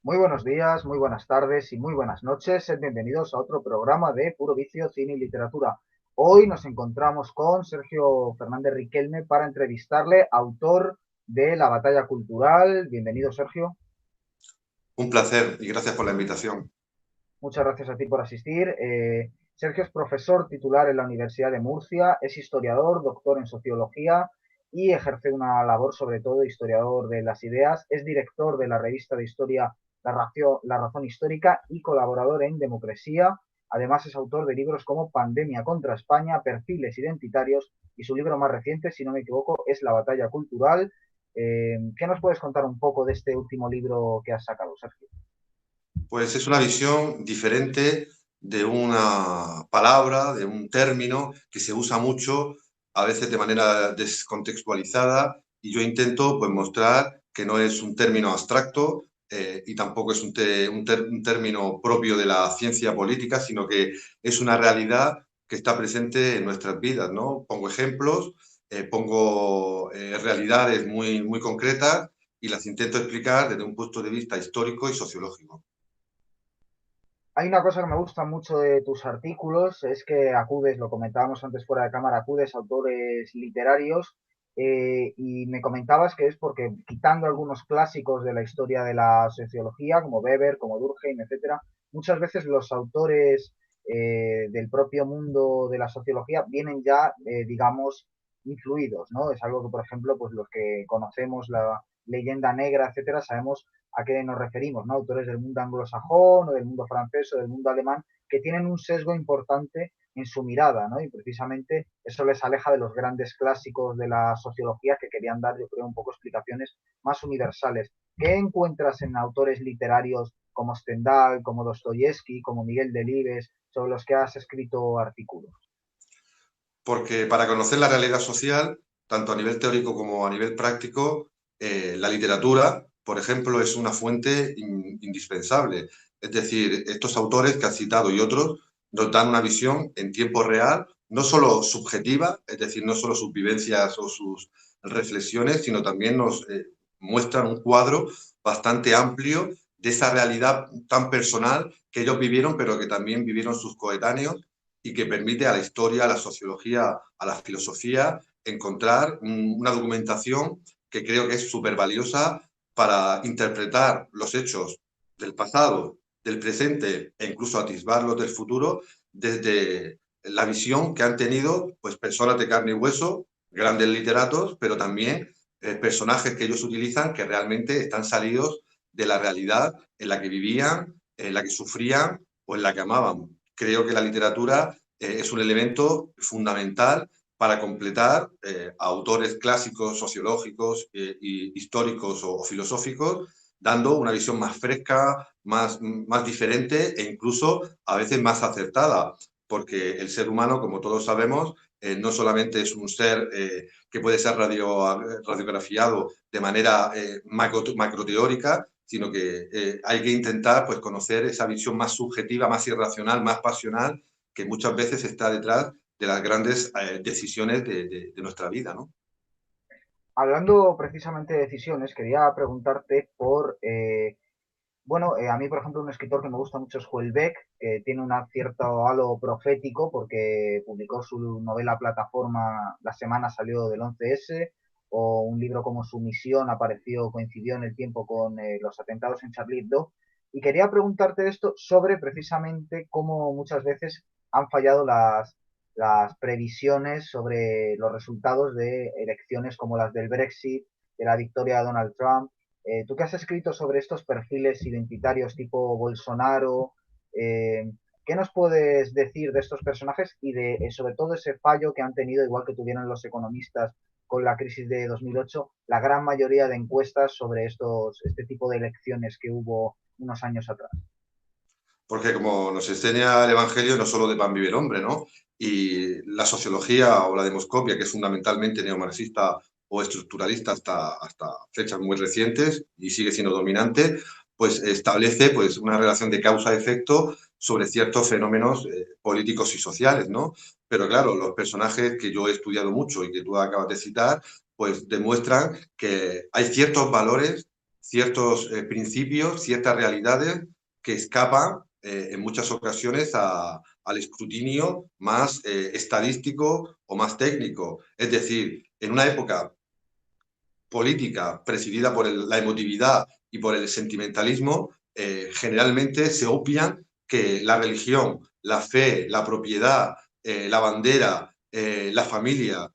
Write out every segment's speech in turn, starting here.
Muy buenos días, muy buenas tardes y muy buenas noches. Sed bienvenidos a otro programa de Puro Vicio, Cine y Literatura. Hoy nos encontramos con Sergio Fernández Riquelme para entrevistarle, autor de La Batalla Cultural. Bienvenido, Sergio. Un placer y gracias por la invitación. Muchas gracias a ti por asistir. Sergio es profesor titular en la Universidad de Murcia, es historiador, doctor en sociología y ejerce una labor sobre todo de historiador de las ideas. Es director de la revista de historia La Razón Histórica y colaborador en Democracia. Además es autor de libros como Pandemia contra España, Perfiles Identitarios y su libro más reciente, si no me equivoco, es La Batalla Cultural. ¿Qué nos puedes contar un poco de este último libro que has sacado, Sergio? Pues es una visión diferente de una palabra, de un término que se usa mucho, a veces de manera descontextualizada, y yo intento pues, mostrar que no es un término abstracto y tampoco es un término propio de la ciencia política, sino que es una realidad que está presente en nuestras vidas, ¿no? Pongo ejemplos, pongo realidades muy concretas y las intento explicar desde un punto de vista histórico y sociológico. Hay una cosa que me gusta mucho de tus artículos, es que acudes, lo comentábamos antes fuera de cámara, acudes a autores literarios y me comentabas que es porque quitando algunos clásicos de la historia de la sociología, como Weber, como Durkheim, etcétera, muchas veces los autores del propio mundo de la sociología vienen ya, digamos, influidos, ¿no? Es algo que, por ejemplo, pues los que conocemos la leyenda negra, etcétera, sabemos a qué nos referimos, ¿no? Autores del mundo anglosajón o del mundo francés o del mundo alemán que tienen un sesgo importante en su mirada, ¿no? Y precisamente eso les aleja de los grandes clásicos de la sociología que querían dar, yo creo, un poco explicaciones más universales. ¿Qué encuentras en autores literarios como Stendhal, como Dostoyevsky, como Miguel Delibes, sobre los que has escrito artículos? Porque para conocer la realidad social, tanto a nivel teórico como a nivel práctico, la literatura, por ejemplo, es una fuente indispensable. Es decir, estos autores que has citado y otros nos dan una visión en tiempo real, no solo subjetiva, es decir, no solo sus vivencias o sus reflexiones, sino también nos muestran un cuadro bastante amplio de esa realidad tan personal que ellos vivieron, pero que también vivieron sus coetáneos y que permite a la historia, a la sociología, a la filosofía encontrar una documentación que creo que es súper valiosa para interpretar los hechos del pasado, del presente e incluso atisbarlos del futuro desde la visión que han tenido pues, personas de carne y hueso, grandes literatos, pero también personajes que ellos utilizan que realmente están salidos de la realidad en la que vivían, en la que sufrían o en la que amaban. Creo que la literatura es un elemento fundamental para completar a autores clásicos, sociológicos, históricos o filosóficos, dando una visión más fresca, más diferente e incluso a veces más acertada, porque el ser humano, como todos sabemos, no solamente es un ser que puede ser radiografiado de manera macroteórica, sino que hay que intentar pues, conocer esa visión más subjetiva, más irracional, más pasional, que muchas veces está detrás de las grandes decisiones de nuestra vida, ¿no? Hablando precisamente de decisiones, quería preguntarte por a mí, por ejemplo, un escritor que me gusta mucho es Houellebecq, que tiene un cierto halo profético porque publicó su novela Plataforma, la semana salió del 11S, o un libro como Su misión apareció, coincidió en el tiempo con los atentados en Charlie Hebdo. Y quería preguntarte esto sobre precisamente cómo muchas veces han fallado las previsiones sobre los resultados de elecciones como las del Brexit, de la victoria de Donald Trump. Tú que has escrito sobre estos perfiles identitarios tipo Bolsonaro, eh, ¿qué nos puedes decir de estos personajes y de sobre todo ese fallo que han tenido, igual que tuvieron los economistas con la crisis de 2008, la gran mayoría de encuestas sobre este tipo de elecciones que hubo unos años atrás? Porque como nos enseña el Evangelio, no solo de pan vive el hombre, ¿no? Y la sociología o la demoscopia, que es fundamentalmente neomarxista o estructuralista hasta fechas muy recientes y sigue siendo dominante, pues establece pues, una relación de causa-efecto sobre ciertos fenómenos políticos y sociales, ¿no? Pero claro, los personajes que yo he estudiado mucho y que tú acabas de citar, pues demuestran que hay ciertos valores, ciertos principios, ciertas realidades que escapan en muchas ocasiones al escrutinio más estadístico o más técnico. Es decir, en una época política presidida por la emotividad y por el sentimentalismo, generalmente se obvian que la religión, la fe, la propiedad, la bandera, la familia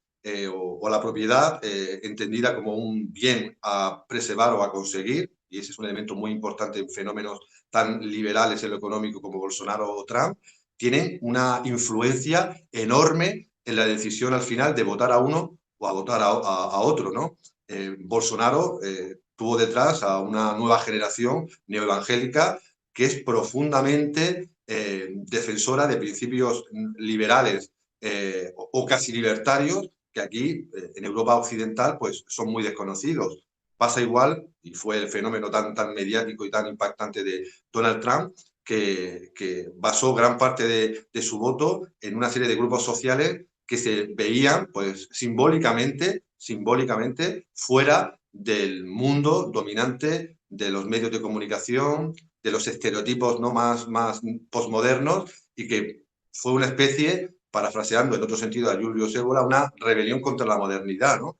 o la propiedad entendida como un bien a preservar o a conseguir, y ese es un elemento muy importante en fenómenos tan liberales en lo económico como Bolsonaro o Trump, tienen una influencia enorme en la decisión al final de votar a uno o a votar a otro, ¿no? Bolsonaro tuvo detrás a una nueva generación neoevangélica que es profundamente defensora de principios liberales o casi libertarios que aquí en Europa occidental pues son muy desconocidos. Pasa igual, y fue el fenómeno tan mediático y tan impactante de Donald Trump, que basó gran parte de su voto en una serie de grupos sociales que se veían pues simbólicamente fuera del mundo dominante de los medios de comunicación, de los estereotipos ¿no? más posmodernos, y que fue una especie, parafraseando en otro sentido a Julio Sévola, una rebelión contra la modernidad, ¿no?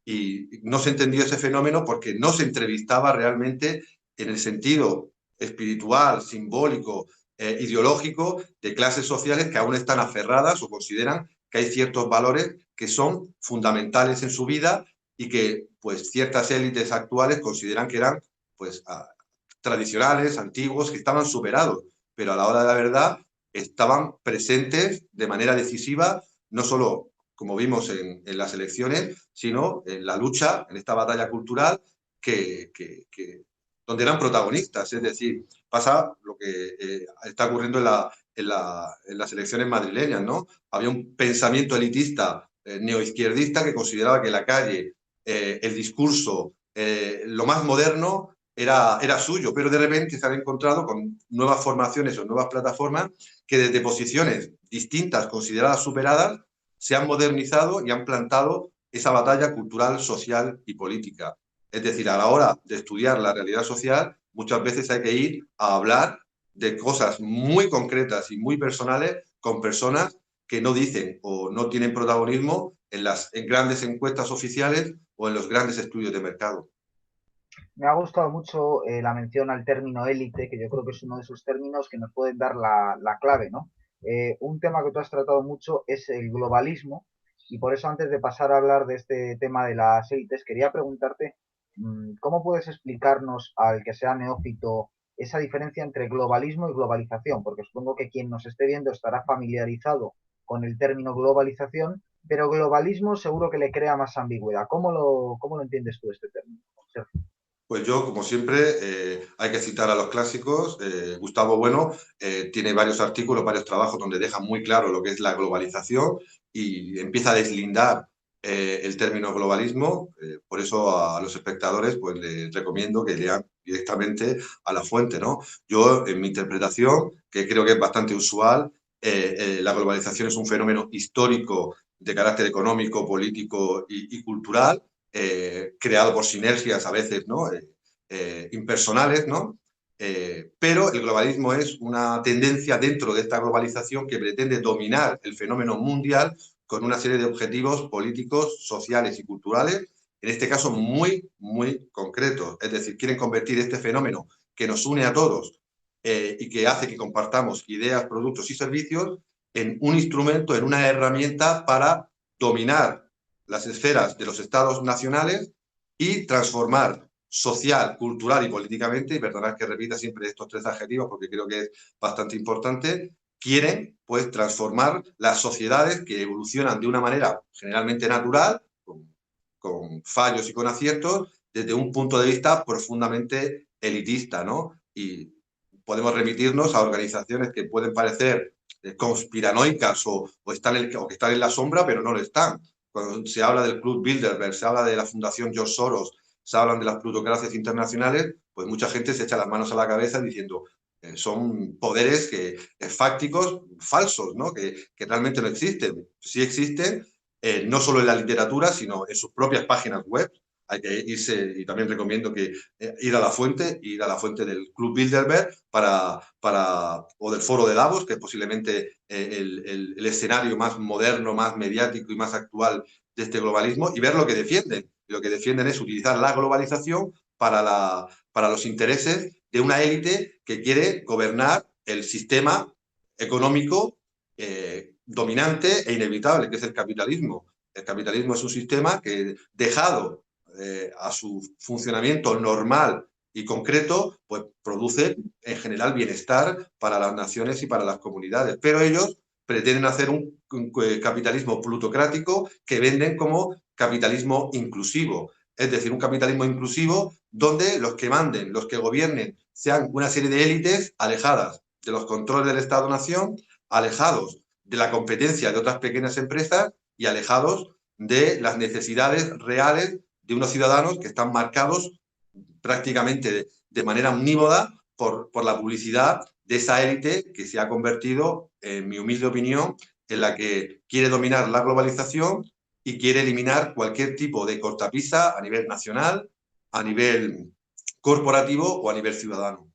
Y no se entendió ese fenómeno porque no se entrevistaba realmente en el sentido espiritual, simbólico, ideológico de clases sociales que aún están aferradas o consideran que hay ciertos valores que son fundamentales en su vida y que pues ciertas élites actuales consideran que eran pues tradicionales, antiguos, que estaban superados, pero a la hora de la verdad estaban presentes de manera decisiva, no solo como vimos en las elecciones, sino en la lucha, en esta batalla cultural donde eran protagonistas. Es decir, pasa lo que está ocurriendo en las elecciones madrileñas, ¿no? Había un pensamiento elitista neoizquierdista que consideraba que la calle, el discurso, lo más moderno era suyo, pero de repente se han encontrado con nuevas formaciones o nuevas plataformas que desde posiciones distintas, consideradas superadas, se han modernizado y han plantado esa batalla cultural, social y política. Es decir, a la hora de estudiar la realidad social, muchas veces hay que ir a hablar de cosas muy concretas y muy personales con personas que no dicen o no tienen protagonismo en grandes encuestas oficiales o en los grandes estudios de mercado. Me ha gustado mucho la mención al término élite, que yo creo que es uno de esos términos que nos pueden dar la clave, ¿no? Un tema que tú has tratado mucho es el globalismo, y por eso antes de pasar a hablar de este tema de las élites, quería preguntarte cómo puedes explicarnos al que sea neófito esa diferencia entre globalismo y globalización, porque supongo que quien nos esté viendo estará familiarizado con el término globalización, pero globalismo seguro que le crea más ambigüedad. ¿Cómo lo entiendes tú este término, Sergio? Pues yo, como siempre, hay que citar a los clásicos. Gustavo Bueno tiene varios artículos, varios trabajos donde deja muy claro lo que es la globalización y empieza a deslindar el término globalismo. Por eso a los espectadores pues, les recomiendo que lean directamente a la fuente, ¿no? Yo, en mi interpretación, que creo que es bastante usual, la globalización es un fenómeno histórico de carácter económico, político y cultural, creado por sinergias a veces ¿no? Impersonales, ¿no? Pero el globalismo es una tendencia dentro de esta globalización que pretende dominar el fenómeno mundial con una serie de objetivos políticos, sociales y culturales, en este caso muy concretos. Es decir, quieren convertir este fenómeno que nos une a todos y que hace que compartamos ideas, productos y servicios en un instrumento, en una herramienta para dominar las esferas de los estados nacionales y transformar social, cultural y políticamente, y perdonad que repita siempre estos tres adjetivos porque creo que es bastante importante, quieren pues transformar las sociedades que evolucionan de una manera generalmente natural, con fallos y con aciertos, desde un punto de vista profundamente elitista, ¿no? Y podemos remitirnos a organizaciones que pueden parecer conspiranoicas o que están en la sombra, pero no lo están. Cuando se habla del Club Bilderberg, se habla de la Fundación George Soros, se hablan de las plutocracias internacionales, pues mucha gente se echa las manos a la cabeza diciendo son poderes fácticos, falsos, ¿no? Que realmente no existen. Sí existen, no solo en la literatura, sino en sus propias páginas web. hay que irse, y también recomiendo que ir a la fuente del Club Bilderberg o del Foro de Davos, que es posiblemente el escenario más moderno, más mediático y más actual de este globalismo, y ver lo que defienden. Y lo que defienden es utilizar la globalización para los intereses de una élite que quiere gobernar el sistema económico dominante e inevitable, que es el capitalismo. El capitalismo es un sistema que, dejado a su funcionamiento normal y concreto, pues produce en general bienestar para las naciones y para las comunidades. Pero ellos pretenden hacer un capitalismo plutocrático que venden como capitalismo inclusivo. Es decir, un capitalismo inclusivo donde los que manden, los que gobiernen, sean una serie de élites alejadas de los controles del Estado-Nación, alejados de la competencia de otras pequeñas empresas y alejados de las necesidades reales de unos ciudadanos que están marcados prácticamente de manera omnívoda por la publicidad de esa élite que se ha convertido, en mi humilde opinión, en la que quiere dominar la globalización y quiere eliminar cualquier tipo de cortapisa a nivel nacional, a nivel corporativo o a nivel ciudadano.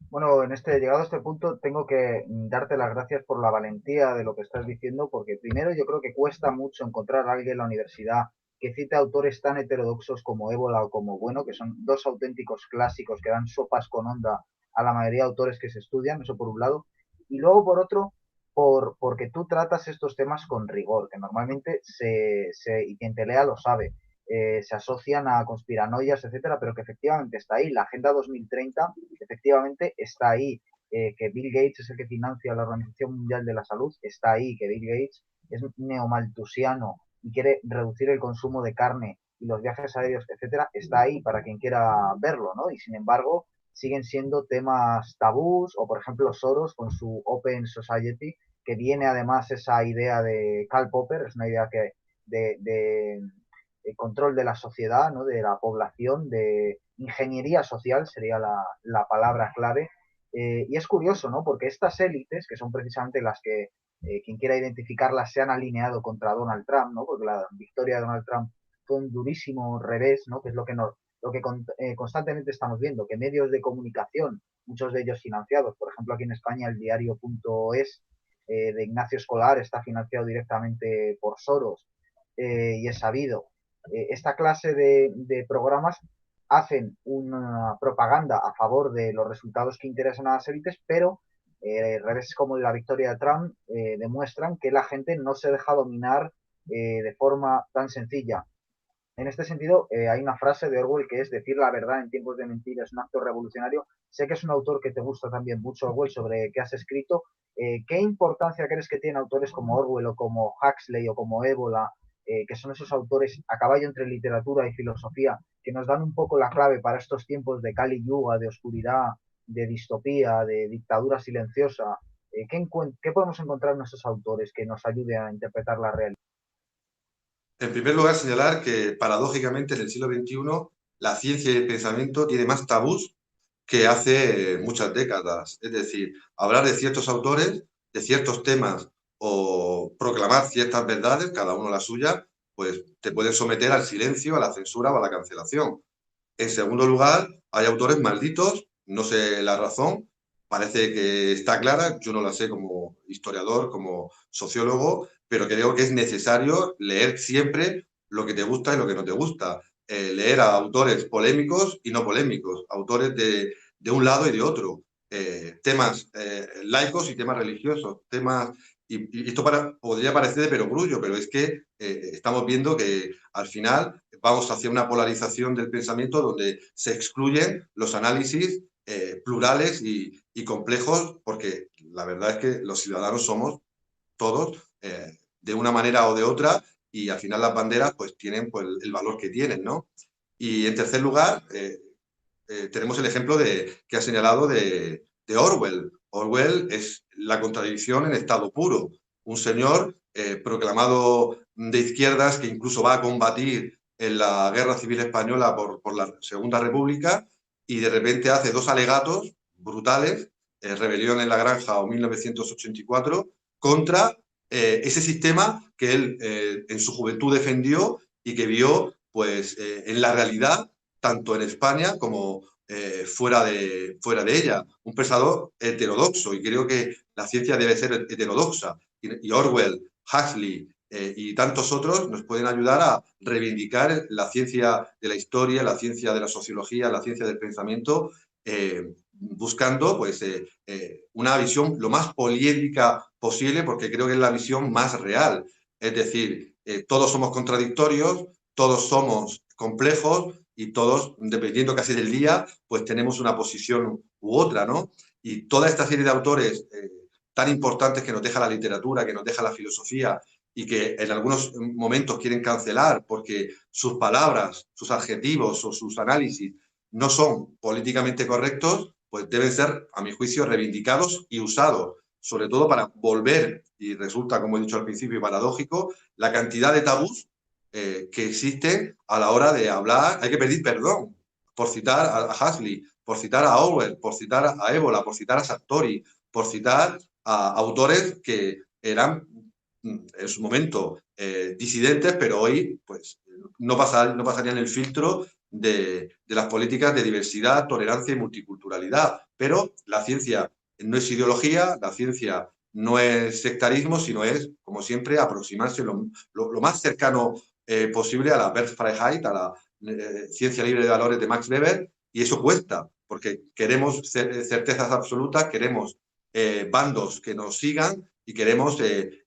Bueno, llegado a este punto, tengo que darte las gracias por la valentía de lo que estás diciendo, porque primero yo creo que cuesta mucho encontrar a alguien en la universidad que cite autores tan heterodoxos como Ébola o como Bueno, que son dos auténticos clásicos que dan sopas con onda a la mayoría de autores que se estudian, eso por un lado, y luego por otro, porque tú tratas estos temas con rigor, que normalmente y quien te lea lo sabe, se asocian a conspiranoias, etcétera, pero que efectivamente está ahí. La Agenda 2030 efectivamente está ahí. Que Bill Gates es el que financia la Organización Mundial de la Salud, está ahí. Que Bill Gates es neomaltusiano y quiere reducir el consumo de carne y los viajes aéreos, etcétera, está ahí para quien quiera verlo, ¿no? Y sin embargo, siguen siendo temas tabús, o por ejemplo Soros con su Open Society, que viene además esa idea de Karl Popper, es una idea que de control de la sociedad, ¿no? De la población, de ingeniería social sería la palabra clave. Y es curioso, ¿no? Porque estas élites, que son precisamente las que quien quiera identificarlas se han alineado contra Donald Trump, ¿no? Porque la victoria de Donald Trump fue un durísimo revés, ¿no? Que es lo que constantemente estamos viendo, que medios de comunicación, muchos de ellos financiados, por ejemplo aquí en España el diario.es de Ignacio Escolar está financiado directamente por Soros, y es sabido. Esta clase de programas hacen una propaganda a favor de los resultados que interesan a las élites, pero reveses como la victoria de Trump demuestran que la gente no se deja dominar de forma tan sencilla. En este sentido, hay una frase de Orwell que es: decir la verdad en tiempos de mentira es un acto revolucionario. Sé que es un autor que te gusta también mucho, Orwell, sobre qué has escrito. ¿Qué importancia crees que tienen autores como Orwell o como Huxley o como Ébola, que son esos autores a caballo entre literatura y filosofía, que nos dan un poco la clave para estos tiempos de Kali Yuga, de oscuridad, de distopía, de dictadura silenciosa? ¿Qué podemos encontrar en esos autores que nos ayuden a interpretar la realidad? En primer lugar, señalar que paradójicamente en el siglo XXI la ciencia y el pensamiento tiene más tabús que hace muchas décadas. Es decir, hablar de ciertos autores, de ciertos temas o proclamar ciertas verdades, cada uno la suya, pues te pueden someter al silencio, a la censura o a la cancelación. En segundo lugar, hay autores malditos, no sé la razón, parece que está clara, yo no la sé como historiador, como sociólogo, pero creo que es necesario leer siempre lo que te gusta y lo que no te gusta. Leer a autores polémicos y no polémicos, autores de un lado y de otro, temas laicos y temas religiosos, y esto podría parecer de perogrullo, pero es que estamos viendo que al final vamos hacia una polarización del pensamiento donde se excluyen los análisis plurales y complejos, porque la verdad es que los ciudadanos somos todos de una manera o de otra, y al final las banderas pues tienen pues, el valor que tienen, ¿no? Y en tercer lugar, tenemos el ejemplo que ha señalado de Orwell. Orwell es la contradicción en estado puro. Un señor proclamado de izquierdas que incluso va a combatir en la Guerra Civil Española por la Segunda República, y de repente hace dos alegatos brutales, Rebelión en la Granja o 1984, contra ese sistema que él en su juventud defendió y que vio pues en la realidad, tanto en España como fuera de ella. Un pensador heterodoxo, y creo que la ciencia debe ser heterodoxa. Y Orwell, Huxley y tantos otros nos pueden ayudar a reivindicar la ciencia de la historia, la ciencia de la sociología, la ciencia del pensamiento, buscando pues, una visión lo más poliédrica posible, porque creo que es la visión más real. Es decir, todos somos contradictorios, todos somos complejos y todos, dependiendo casi del día, pues tenemos una posición u otra, ¿no? Y toda esta serie de autores tan importantes que nos deja la literatura, que nos deja la filosofía y que en algunos momentos quieren cancelar porque sus palabras, sus adjetivos o sus análisis no son políticamente correctos, pues deben ser, a mi juicio, reivindicados y usados, sobre todo para volver, y resulta, como he dicho al principio, paradójico, la cantidad de tabús que existen a la hora de hablar. Hay que pedir perdón por citar a Huxley, por citar a Orwell, por citar a Ébola, por citar a Sartori, por citar a autores que eran en su momento disidentes, pero hoy pues, no pasarían el filtro de las políticas de diversidad, tolerancia y multiculturalidad. Pero la ciencia no es ideología, la ciencia no es sectarismo, sino es, como siempre, aproximarse lo más cercano posible a la Freiheit, a la ciencia libre de valores de Max Weber, y eso cuesta, porque queremos certezas absolutas, queremos bandos que nos sigan y queremos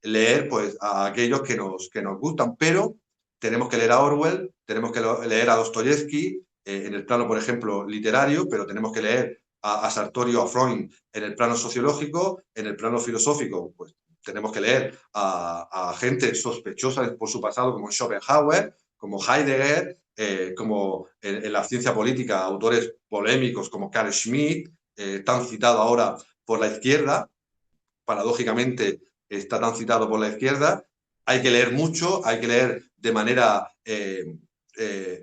leer pues, a aquellos que nos gustan, pero tenemos que leer a Orwell, tenemos que leer a Dostoyevsky en el plano, por ejemplo, literario, pero tenemos que leer a Sartori o a Freud en el plano sociológico, en el plano filosófico, pues tenemos que leer a gente sospechosa por su pasado como Schopenhauer, como Heidegger, como en la ciencia política, autores polémicos como Carl Schmitt, tan citado ahora por la izquierda, paradójicamente está tan citado por la izquierda. Hay que leer mucho, hay que leer de manera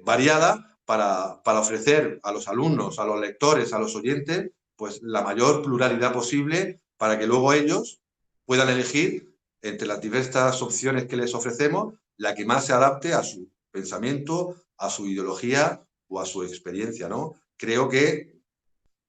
variada para ofrecer a los alumnos, a los lectores, a los oyentes, pues la mayor pluralidad posible para que luego ellos puedan elegir entre las diversas opciones que les ofrecemos la que más se adapte a su pensamiento, a su ideología o a su experiencia, ¿no? Creo que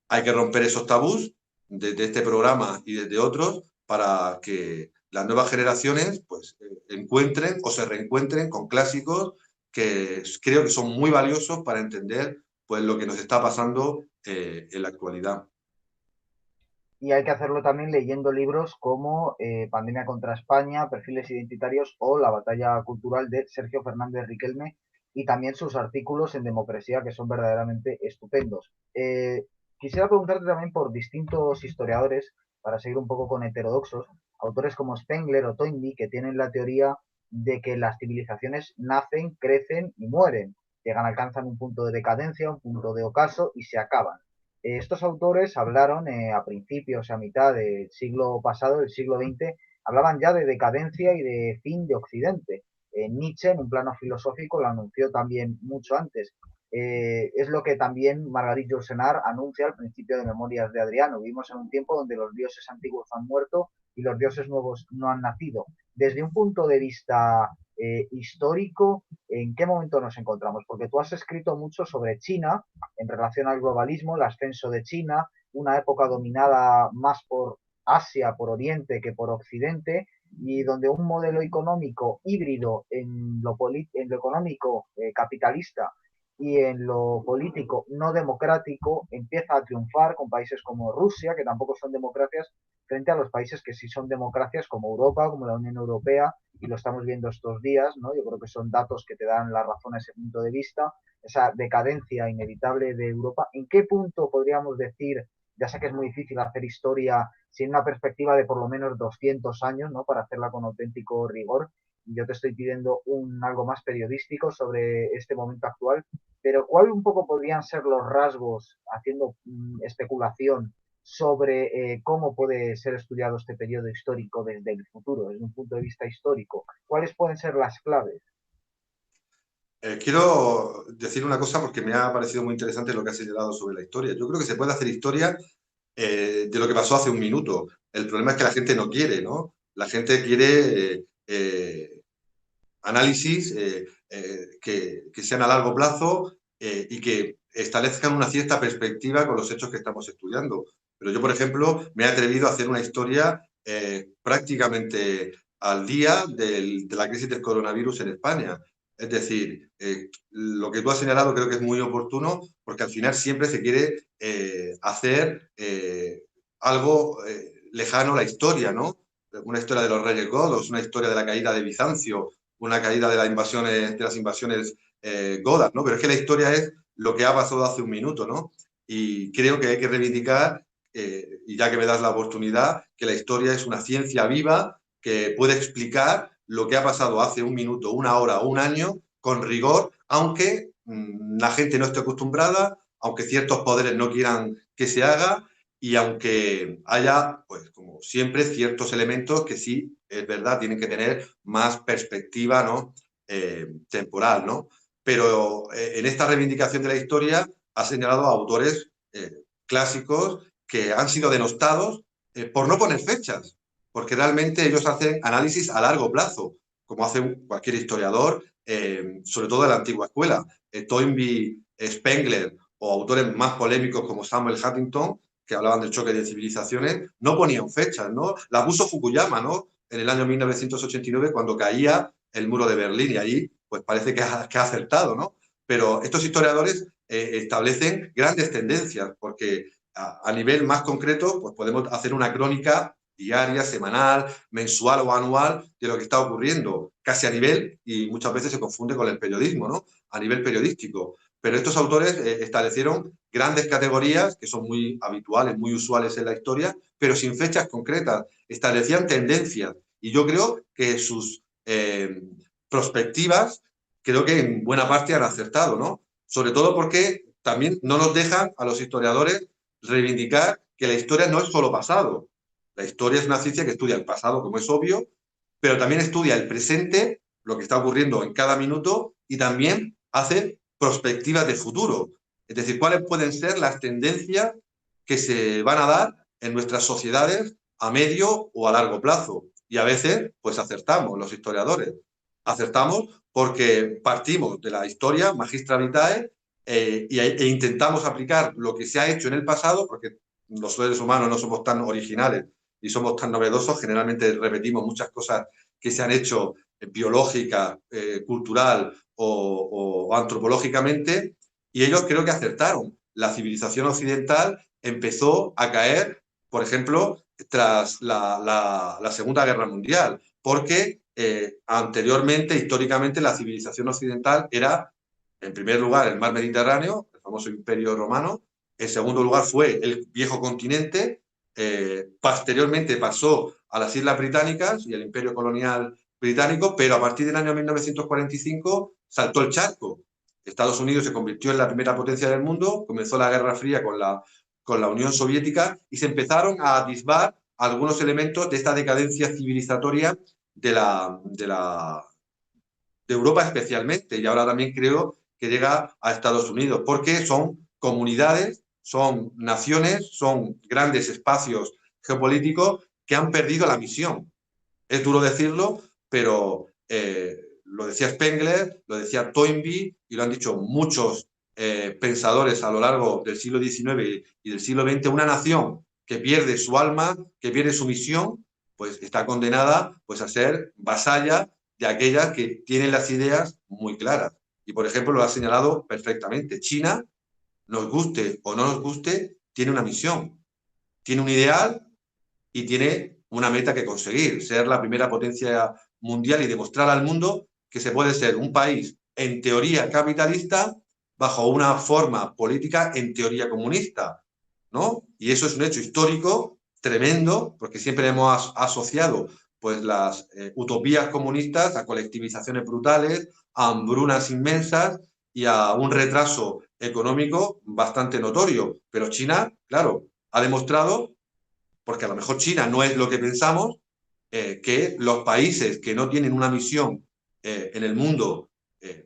hay que romper esos tabús desde este programa y desde otros para que las nuevas generaciones pues, encuentren o se reencuentren con clásicos que creo que son muy valiosos para entender pues, lo que nos está pasando en la actualidad. Y hay que hacerlo también leyendo libros como Pandemia contra España, Perfiles Identitarios o La batalla cultural de Sergio Fernández Riquelme y también sus artículos en Democracia que son verdaderamente estupendos. Quisiera preguntarte también por distintos historiadores, para seguir un poco con heterodoxos, autores como Spengler o Toynbee, que tienen la teoría de que las civilizaciones nacen, crecen y mueren. Llegan, alcanzan un punto de decadencia, un punto de ocaso y se acaban. Estos autores hablaron a principios, a mitad del siglo pasado, del siglo XX, hablaban ya de decadencia y de fin de Occidente. Nietzsche, en un plano filosófico, lo anunció también mucho antes. Es lo que también Margarit Yourcenar anuncia al principio de Memorias de Adriano. Vivimos en un tiempo donde los dioses antiguos han muerto y los dioses nuevos no han nacido. Desde un punto de vista histórico, ¿en qué momento nos encontramos? Porque tú has escrito mucho sobre China en relación al globalismo, el ascenso de China, una época dominada más por Asia, por Oriente que por Occidente, y donde un modelo económico híbrido en lo económico capitalista y en lo político no democrático empieza a triunfar con países como Rusia, que tampoco son democracias, frente a los países que sí son democracias como Europa, como la Unión Europea, y lo estamos viendo estos días, ¿no? Yo creo que son datos que te dan la razón a ese punto de vista, esa decadencia inevitable de Europa. ¿En qué punto podríamos decir, ya sé que es muy difícil hacer historia sin una perspectiva de por lo menos 200 años, ¿no? Para hacerla con auténtico rigor? Yo te estoy pidiendo algo más periodístico sobre este momento actual, pero ¿cuál un poco podrían ser los rasgos, haciendo especulación, sobre cómo puede ser estudiado este periodo histórico desde el futuro, desde un punto de vista histórico? ¿Cuáles pueden ser las claves? Quiero decir una cosa porque me ha parecido muy interesante lo que has señalado sobre la historia. Yo creo que se puede hacer historia de lo que pasó hace un minuto. El problema es que la gente no quiere, ¿no? La gente quiere análisis que sean a largo plazo y que establezcan una cierta perspectiva con los hechos que estamos estudiando. Pero yo, por ejemplo, me he atrevido a hacer una historia prácticamente al día de la crisis del coronavirus en España. Es decir, lo que tú has señalado creo que es muy oportuno porque al final siempre se quiere hacer algo lejano a la historia, ¿no? Una historia de los reyes godos, una historia de la caída de Bizancio, una caída de las invasiones godas, ¿no? Pero es que la historia es lo que ha pasado hace un minuto, ¿no? Y creo que hay que reivindicar, y ya que me das la oportunidad, que la historia es una ciencia viva que puede explicar lo que ha pasado hace un minuto, una hora o un año con rigor, aunque la gente no esté acostumbrada, aunque ciertos poderes no quieran que se haga y aunque haya, pues como siempre, ciertos elementos que sí, es verdad, tienen que tener más perspectiva, ¿no? Temporal, ¿no? Pero en esta reivindicación de la historia ha señalado a autores clásicos que han sido denostados por no poner fechas, porque realmente ellos hacen análisis a largo plazo, como hace cualquier historiador, sobre todo de la antigua escuela. Toynbee, Spengler o autores más polémicos como Samuel Huntington, que hablaban del choque de civilizaciones, no ponían fechas, ¿no? La puso Fukuyama, ¿no? En el año 1989, cuando caía el muro de Berlín, y allí, pues parece que ha acertado, ¿no? Pero estos historiadores establecen grandes tendencias, porque a nivel más concreto, pues podemos hacer una crónica diaria, semanal, mensual o anual de lo que está ocurriendo, casi a nivel, y muchas veces se confunde con el periodismo, ¿no? A nivel periodístico. Pero estos autores establecieron grandes categorías que son muy habituales, muy usuales en la historia, pero sin fechas concretas. Establecían tendencias. Y yo creo que sus perspectivas, creo que en buena parte han acertado, ¿no? Sobre todo porque también no nos dejan a los historiadores reivindicar que la historia no es solo pasado. La historia es una ciencia que estudia el pasado, como es obvio, pero también estudia el presente, lo que está ocurriendo en cada minuto, y también hace perspectivas de futuro. Es decir, cuáles pueden ser las tendencias que se van a dar en nuestras sociedades a medio o a largo plazo. Y a veces, pues acertamos los historiadores. Acertamos porque partimos de la historia magistra vitae e intentamos aplicar lo que se ha hecho en el pasado, porque los seres humanos no somos tan originales y somos tan novedosos, generalmente repetimos muchas cosas que se han hecho biológica, cultural o antropológicamente, y ellos creo que acertaron. La civilización occidental empezó a caer, por ejemplo, tras la Segunda Guerra Mundial, porque anteriormente, históricamente, la civilización occidental era, en primer lugar, el mar Mediterráneo, el famoso Imperio Romano, en segundo lugar fue el viejo continente, posteriormente pasó a las Islas Británicas y el Imperio Colonial Británico, pero a partir del año 1945 saltó el charco. Estados Unidos se convirtió en la primera potencia del mundo, comenzó la Guerra Fría con la Unión Soviética y se empezaron a atisbar algunos elementos de esta decadencia civilizatoria de Europa especialmente, y ahora también creo que llega a Estados Unidos, porque son comunidades, son naciones, son grandes espacios geopolíticos que han perdido la misión. Es duro decirlo, pero lo decía Spengler, lo decía Toynbee y lo han dicho muchos pensadores a lo largo del siglo XIX y del siglo XX. Una nación que pierde su alma, que pierde su misión, pues está condenada pues, a ser vasalla de aquellas que tienen las ideas muy claras. Y, por ejemplo, lo ha señalado perfectamente. China, nos guste o no nos guste, tiene una misión, tiene un ideal y tiene una meta que conseguir, ser la primera potencia mundial y demostrar al mundo que se puede ser un país en teoría capitalista bajo una forma política en teoría comunista, ¿no? Y eso es un hecho histórico tremendo, porque siempre hemos asociado pues las utopías comunistas a colectivizaciones brutales, a hambrunas inmensas y a un retraso económico bastante notorio. Pero China, claro, ha demostrado, porque a lo mejor China no es lo que pensamos, que los países que no tienen una misión en el mundo,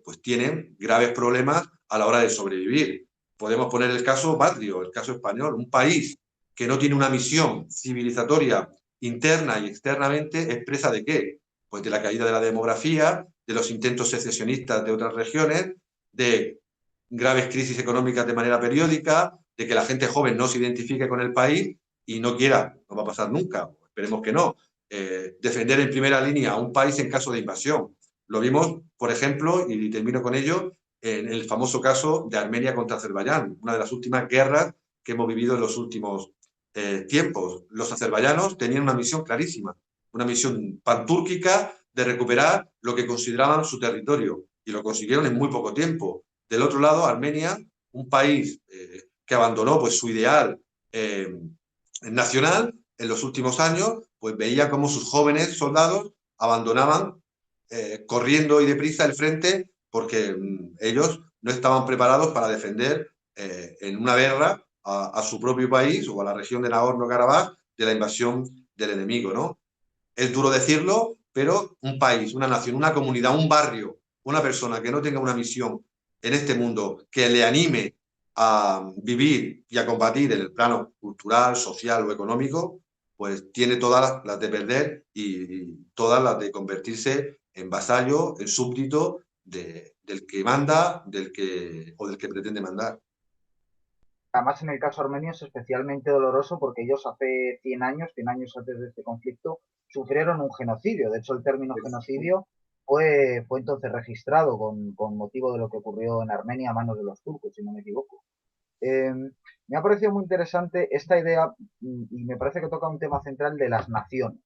pues tienen graves problemas a la hora de sobrevivir. Podemos poner el caso patrio, el caso español, un país que no tiene una misión civilizatoria interna y externamente, ¿expresa de qué? Pues de la caída de la demografía, de los intentos secesionistas de otras regiones, de graves crisis económicas de manera periódica, de que la gente joven no se identifique con el país y no quiera, no va a pasar nunca, esperemos que no, defender en primera línea a un país en caso de invasión. Lo vimos, por ejemplo, y termino con ello, en el famoso caso de Armenia contra Azerbaiyán, una de las últimas guerras que hemos vivido en los últimos tiempos. Los azerbaiyanos tenían una misión clarísima, una misión pantúrquica de recuperar lo que consideraban su territorio, y lo consiguieron en muy poco tiempo. Del otro lado, Armenia, un país que abandonó pues, su ideal nacional en los últimos años, pues veía cómo sus jóvenes soldados abandonaban corriendo y deprisa el frente porque ellos no estaban preparados para defender en una guerra a su propio país o a la región de Nagorno-Karabaj de la invasión del enemigo, ¿no? Es duro decirlo, pero un país, una nación, una comunidad, un barrio, una persona que no tenga una misión en este mundo que le anime a vivir y a combatir en el plano cultural, social o económico, pues tiene todas las de perder y todas las de convertirse en vasallo, en súbdito del que manda o del que pretende mandar. Además, en el caso armenio es especialmente doloroso porque ellos hace 100 años antes de este conflicto, sufrieron un genocidio. De hecho, el término genocidio fue entonces registrado con motivo de lo que ocurrió en Armenia a manos de los turcos, si no me equivoco. Me ha parecido muy interesante esta idea y me parece que toca un tema central de las naciones,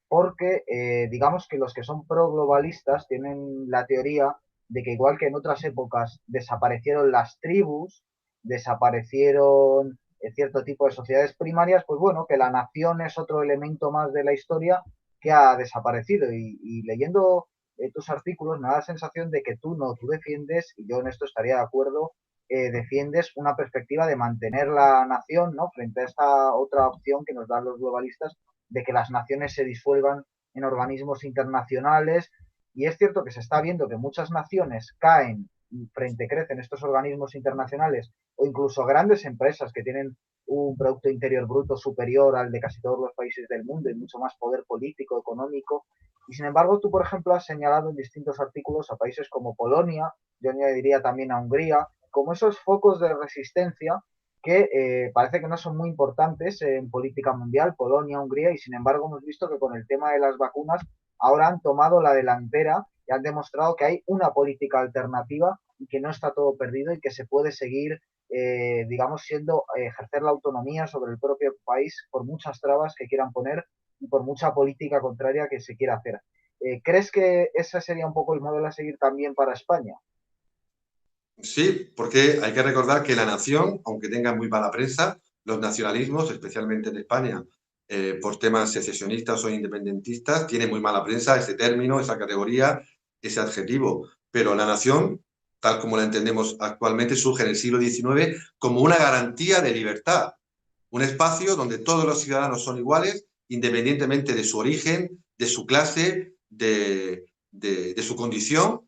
porque digamos que los que son pro-globalistas tienen la teoría de que igual que en otras épocas desaparecieron las tribus, desaparecieron cierto tipo de sociedades primarias, pues bueno, que la nación es otro elemento más de la historia que ha desaparecido. Y leyendo tus artículos me da la sensación de que tú defiendes, y yo en esto estaría de acuerdo, defiendes una perspectiva de mantener la nación, ¿no? Frente a esta otra opción que nos dan los globalistas de que las naciones se disuelvan en organismos internacionales. Y es cierto que se está viendo que muchas naciones caen crecen estos organismos internacionales o incluso grandes empresas que tienen un Producto Interior Bruto superior al de casi todos los países del mundo y mucho más poder político, económico. Y sin embargo, tú, por ejemplo, has señalado en distintos artículos a países como Polonia, yo añadiría también a Hungría, como esos focos de resistencia que parece que no son muy importantes en política mundial, Polonia, Hungría, y sin embargo hemos visto que con el tema de las vacunas ahora han tomado la delantera y han demostrado que hay una política alternativa y que no está todo perdido y que se puede seguir, digamos, ejercer la autonomía sobre el propio país por muchas trabas que quieran poner y por mucha política contraria que se quiera hacer. ¿Crees que ese sería un poco el modelo a seguir también para España? Sí, porque hay que recordar que la nación, aunque tenga muy mala prensa, los nacionalismos, especialmente en España, por temas secesionistas o independentistas, tiene muy mala prensa ese término, esa categoría, ese adjetivo. Pero la nación, tal como la entendemos actualmente, surge en el siglo XIX como una garantía de libertad, un espacio donde todos los ciudadanos son iguales, independientemente de su origen, de su clase, de su condición,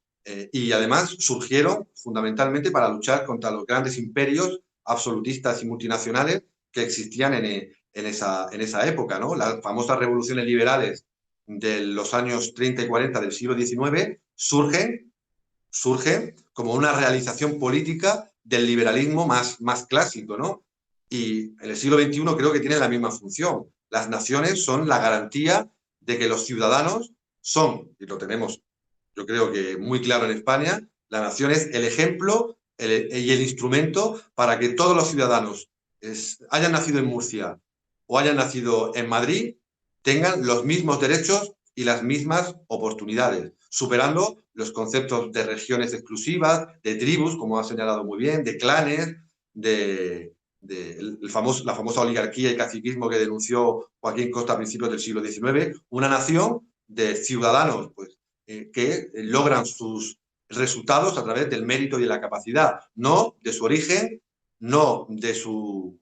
y además surgieron fundamentalmente para luchar contra los grandes imperios absolutistas y multinacionales que existían en esa época, ¿no? Las famosas revoluciones liberales de los años 30 y 40 del siglo XIX surgen como una realización política del liberalismo más clásico, ¿no? Y en el siglo XXI creo que tiene la misma función. Las naciones son la garantía de que los ciudadanos son, y lo tenemos yo creo que muy claro en España, la nación es el ejemplo y el instrumento para que todos los ciudadanos hayan nacido en Murcia o hayan nacido en Madrid, tengan los mismos derechos y las mismas oportunidades, superando los conceptos de regiones exclusivas, de tribus, como ha señalado muy bien, de clanes, la famosa oligarquía y caciquismo que denunció Joaquín Costa a principios del siglo XIX, una nación de ciudadanos pues, que logran sus resultados a través del mérito y de la capacidad, no de su origen, no de su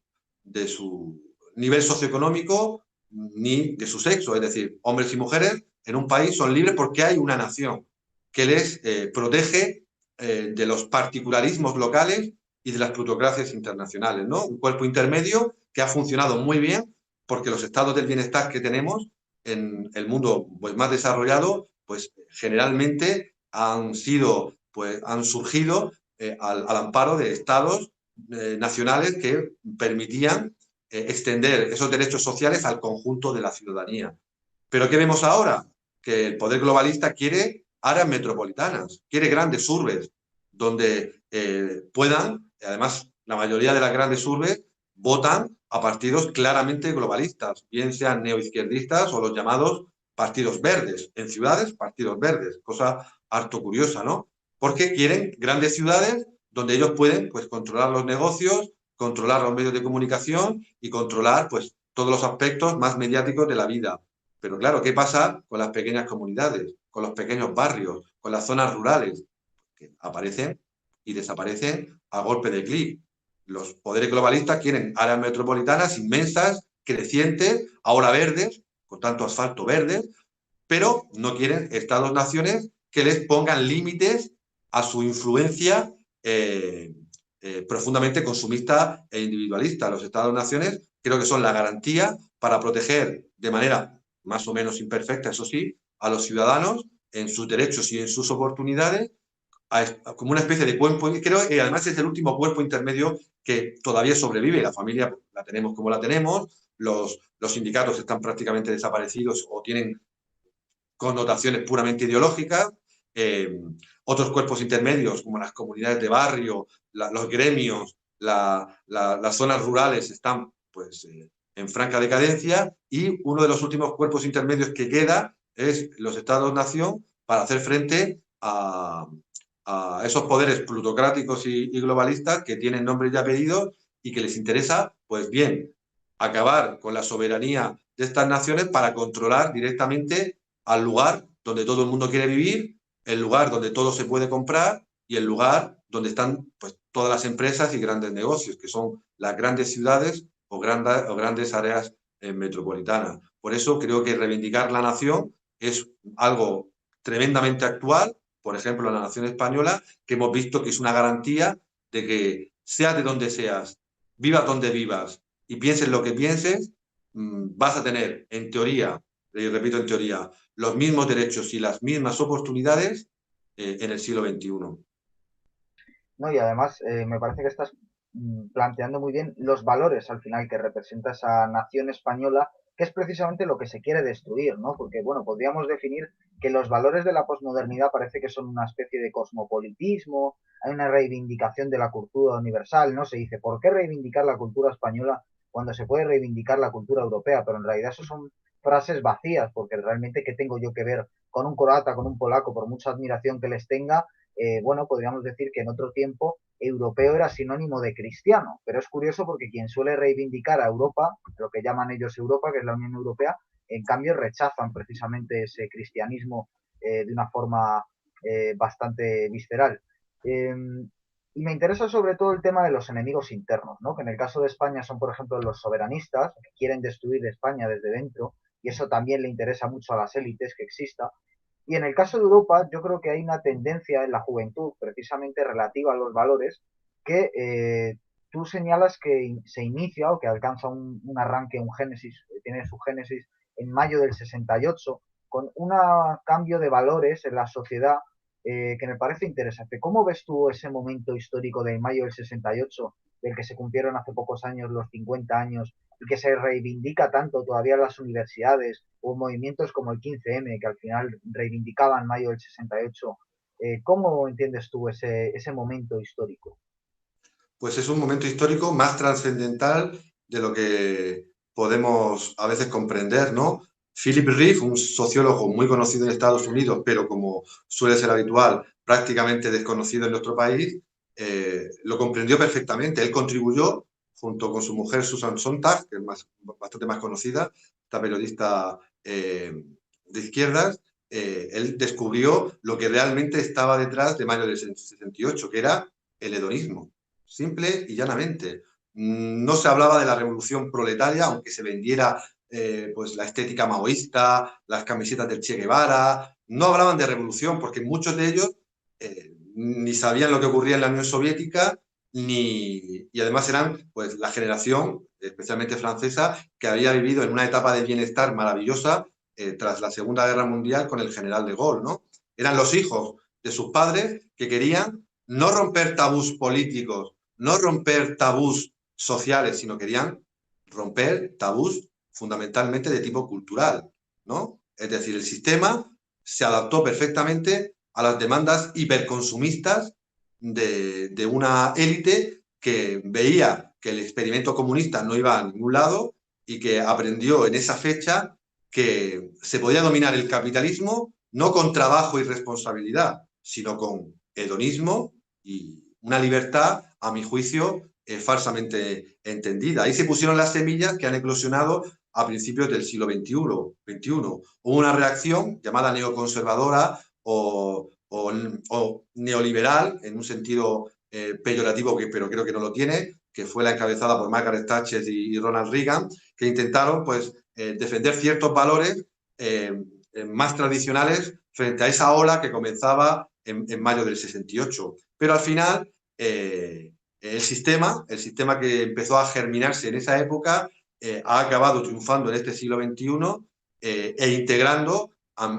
nivel socioeconómico, ni de su sexo. Es decir, hombres y mujeres en un país son libres porque hay una nación que les protege de los particularismos locales y de las plutocracias internacionales, ¿no? Un cuerpo intermedio que ha funcionado muy bien porque los estados del bienestar que tenemos en el mundo pues, más desarrollado, pues generalmente han surgido al amparo de estados nacionales que permitían extender esos derechos sociales al conjunto de la ciudadanía. Pero ¿qué vemos ahora? Que el poder globalista quiere áreas metropolitanas, quiere grandes urbes, donde puedan, además la mayoría de las grandes urbes votan a partidos claramente globalistas, bien sean neoizquierdistas o los llamados partidos verdes. En ciudades, partidos verdes, cosa harto curiosa, ¿no? Porque quieren grandes ciudades donde ellos pueden, pues, controlar los negocios, controlar los medios de comunicación y controlar, pues, todos los aspectos más mediáticos de la vida. Pero claro, ¿qué pasa con las pequeñas comunidades, con los pequeños barrios, con las zonas rurales? Que aparecen y desaparecen a golpe de clic. Los poderes globalistas quieren áreas metropolitanas inmensas, crecientes, ahora verdes, con tanto asfalto verde, pero no quieren estados-naciones que les pongan límites a su influencia profundamente consumista e individualista. Los estados-naciones creo que son la garantía para proteger de manera más o menos imperfecta, eso sí, a los ciudadanos en sus derechos y en sus oportunidades, como una especie de cuerpo, creo que además es el último cuerpo intermedio que todavía sobrevive. La familia la tenemos como la tenemos, los sindicatos están prácticamente desaparecidos o tienen connotaciones puramente ideológicas. Otros cuerpos intermedios, como las comunidades de barrio, los gremios, las zonas rurales, están pues, en franca decadencia, y uno de los últimos cuerpos intermedios que queda es los estados-nación para hacer frente a esos poderes plutocráticos y globalistas que tienen nombres y apellidos y que les interesa, pues bien, acabar con la soberanía de estas naciones para controlar directamente al lugar donde todo el mundo quiere vivir, el lugar donde todo se puede comprar y el lugar donde están, pues, todas las empresas y grandes negocios, que son las grandes ciudades o grandes áreas metropolitanas. Por eso creo que reivindicar la nación es algo tremendamente actual. Por ejemplo, la nación española, que hemos visto que es una garantía de que, seas de donde seas, vivas donde vivas y pienses lo que pienses, vas a tener, en teoría, y repito, en teoría, los mismos derechos y las mismas oportunidades en el siglo XXI. ¿No? Y además me parece que estás planteando muy bien los valores al final que representa esa nación española, que es precisamente lo que se quiere destruir, ¿no? Porque, bueno, podríamos definir que los valores de la posmodernidad parece que son una especie de cosmopolitismo, hay una reivindicación de la cultura universal, ¿no? Se dice, ¿por qué reivindicar la cultura española cuando se puede reivindicar la cultura europea? Pero en realidad eso son frases vacías, porque realmente, ¿qué tengo yo que ver con un croata, con un polaco, por mucha admiración que les tenga? Bueno, podríamos decir que en otro tiempo europeo era sinónimo de cristiano, pero es curioso porque quien suele reivindicar a Europa, lo que llaman ellos Europa, que es la Unión Europea, en cambio rechazan precisamente ese cristianismo de una forma bastante visceral. Eh, y me interesa sobre todo el tema de los enemigos internos, ¿no? Que en el caso de España son, por ejemplo, los soberanistas, que quieren destruir España desde dentro, y eso también le interesa mucho a las élites que exista. Y en el caso de Europa, yo creo que hay una tendencia en la juventud, precisamente relativa a los valores, que tú señalas que se inicia o que alcanza un arranque, un génesis, tiene su génesis en mayo del 68, con un cambio de valores en la sociedad que me parece interesante. ¿Cómo ves tú ese momento histórico de mayo del 68, del que se cumplieron hace pocos años los 50 años y que se reivindica tanto todavía en las universidades o movimientos como el 15M, que al final reivindicaban mayo del 68? ¿Cómo entiendes tú ese momento histórico? Pues es un momento histórico más trascendental de lo que podemos a veces comprender, ¿no? Philip Rieff, un sociólogo muy conocido en Estados Unidos, pero como suele ser habitual, prácticamente desconocido en nuestro país, lo comprendió perfectamente. Él contribuyó, junto con su mujer Susan Sontag, que es bastante más conocida, esta periodista de izquierdas, él descubrió lo que realmente estaba detrás de mayo del 68, que era el hedonismo, simple y llanamente. No se hablaba de la revolución proletaria, aunque se vendiera pues la estética maoísta, las camisetas del Che Guevara. No hablaban de revolución porque muchos de ellos ni sabían lo que ocurría en la Unión Soviética, y además eran, pues, la generación, especialmente francesa, que había vivido en una etapa de bienestar maravillosa tras la Segunda Guerra Mundial con el general de Gaulle, ¿no? Eran los hijos de sus padres, que querían no romper tabús políticos, no romper tabús sociales, sino querían romper tabús fundamentalmente de tipo cultural, ¿no? Es decir, el sistema se adaptó perfectamente a las demandas hiperconsumistas de una élite que veía que el experimento comunista no iba a ningún lado y que aprendió en esa fecha que se podía dominar el capitalismo no con trabajo y responsabilidad, sino con hedonismo y una libertad, a mi juicio, falsamente entendida. Ahí se pusieron las semillas que han eclosionado a principios del siglo XXI. Hubo una reacción llamada neoconservadora o neoliberal, en un sentido peyorativo, pero creo que no lo tiene, que fue la encabezada por Margaret Thatcher y Ronald Reagan, que intentaron pues, defender ciertos valores más tradicionales frente a esa ola que comenzaba en mayo del 68. Pero al final, el sistema que empezó a germinarse en esa época, ha acabado triunfando en este siglo XXI e integrando,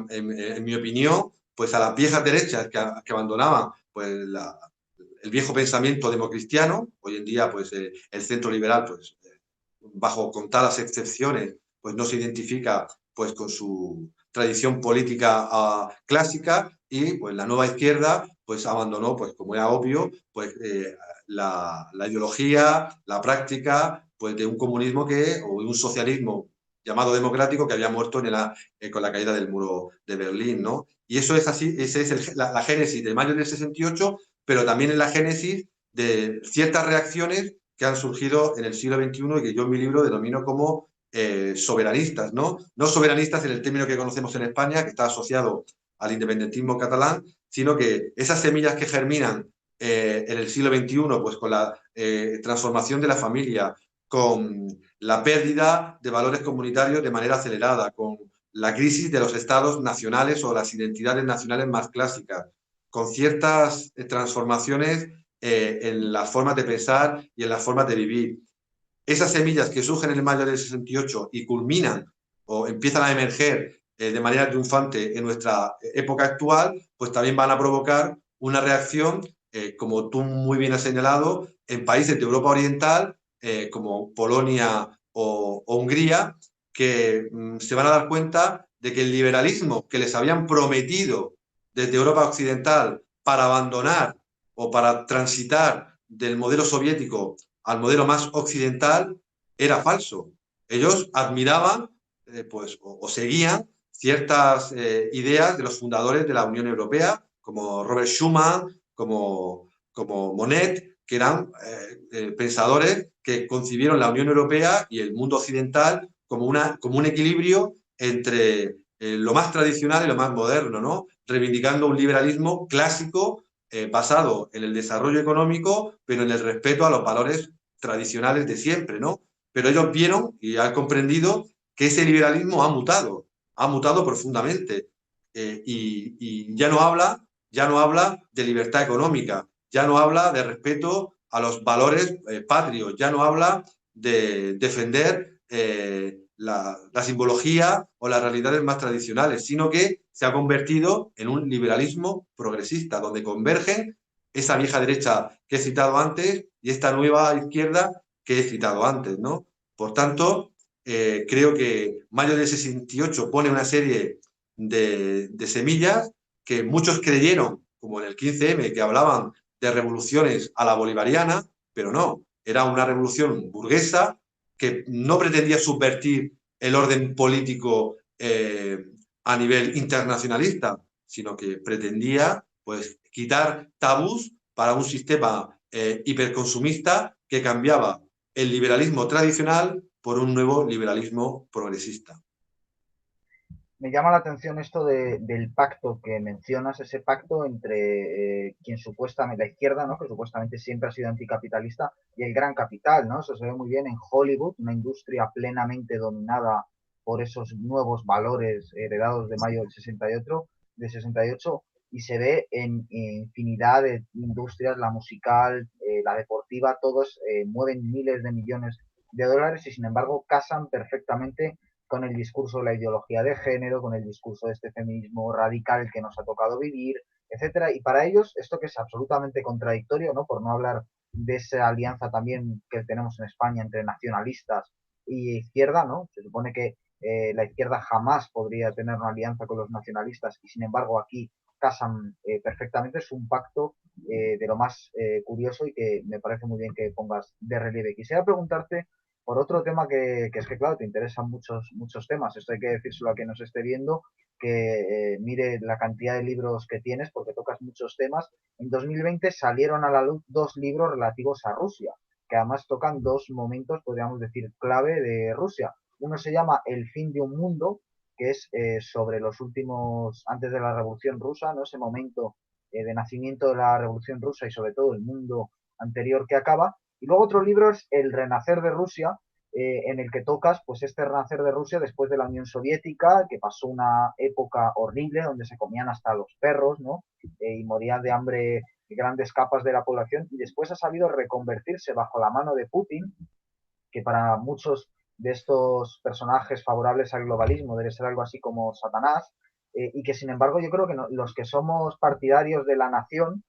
en mi opinión, pues a las viejas derechas que abandonaban pues, el viejo pensamiento democristiano. Hoy en día, pues el centro liberal, pues bajo contadas excepciones, pues no se identifica pues con su tradición política clásica, y pues la nueva izquierda pues abandonó, pues como era obvio, pues la ideología, la práctica pues de un comunismo o un socialismo llamado democrático que había muerto con la caída del muro de Berlín, ¿no? Y eso es así, esa es la génesis de mayo del 68, pero también es la génesis de ciertas reacciones que han surgido en el siglo XXI y que yo en mi libro denomino como soberanistas, ¿no? No soberanistas en el término que conocemos en España, que está asociado al independentismo catalán, sino que esas semillas que germinan en el siglo XXI, pues con la transformación de la familia, con la pérdida de valores comunitarios de manera acelerada, con la crisis de los estados nacionales o las identidades nacionales más clásicas, con ciertas transformaciones en las formas de pensar y en las formas de vivir. Esas semillas que surgen en el mayo del 68 y culminan o empiezan a emerger de manera triunfante en nuestra época actual, pues también van a provocar una reacción, como tú muy bien has señalado, en países de Europa Oriental, como Polonia o Hungría, que se van a dar cuenta de que el liberalismo que les habían prometido desde Europa Occidental para abandonar o para transitar del modelo soviético al modelo más occidental era falso. Ellos admiraban pues, o seguían ciertas ideas de los fundadores de la Unión Europea, como Robert Schuman, como Monet, que eran pensadores que concibieron la Unión Europea y el mundo occidental como un equilibrio entre lo más tradicional y lo más moderno, ¿no? Reivindicando un liberalismo clásico basado en el desarrollo económico, pero en el respeto a los valores tradicionales de siempre, ¿no? Pero ellos vieron y han comprendido que ese liberalismo ha mutado profundamente, y ya no habla de libertad económica, ya no habla de respeto a los valores patrios, ya no habla de defender la simbología o las realidades más tradicionales, sino que se ha convertido en un liberalismo progresista, donde convergen esa vieja derecha que he citado antes y esta nueva izquierda que he citado antes, ¿no? Por tanto, creo que mayo del 68 pone una serie de semillas que muchos creyeron, como en el 15M, que hablaban de revoluciones a la bolivariana, pero no, era una revolución burguesa que no pretendía subvertir el orden político a nivel internacionalista, sino que pretendía pues, quitar tabús para un sistema hiperconsumista que cambiaba el liberalismo tradicional por un nuevo liberalismo progresista. Me llama la atención esto del pacto que mencionas, ese pacto entre quien supuestamente, la izquierda, ¿no? Que supuestamente siempre ha sido anticapitalista, y el gran capital, ¿no? Eso se ve muy bien en Hollywood, una industria plenamente dominada por esos nuevos valores heredados de mayo del 68, y se ve en infinidad de industrias, la musical, la deportiva, todos mueven miles de millones de dólares y sin embargo casan perfectamente con el discurso de la ideología de género, con el discurso de este feminismo radical que nos ha tocado vivir, etcétera. Y para ellos, esto que es absolutamente contradictorio, ¿no? Por no hablar de esa alianza también que tenemos en España entre nacionalistas y izquierda, ¿no? Se supone que la izquierda jamás podría tener una alianza con los nacionalistas y sin embargo aquí casan perfectamente. Es un pacto de lo más curioso y que me parece muy bien que pongas de relieve. Quisiera preguntarte por otro tema que es que, claro, te interesan muchos temas. Esto hay que decírselo a quien nos esté viendo, que mire la cantidad de libros que tienes porque tocas muchos temas. En 2020 salieron a la luz dos libros relativos a Rusia, que además tocan dos momentos, podríamos decir, clave de Rusia. Uno se llama El fin de un mundo, que es sobre los últimos, antes de la Revolución Rusa, ¿no? Ese momento de nacimiento de la Revolución Rusa y sobre todo el mundo anterior que acaba. Y luego otro libro es El renacer de Rusia, en el que tocas pues este renacer de Rusia después de la Unión Soviética, que pasó una época horrible donde se comían hasta los perros, ¿no? Y morían de hambre grandes capas de la población y después ha sabido reconvertirse bajo la mano de Putin, que para muchos de estos personajes favorables al globalismo debe ser algo así como Satanás, y que sin embargo yo creo que no, los que somos partidarios de la nación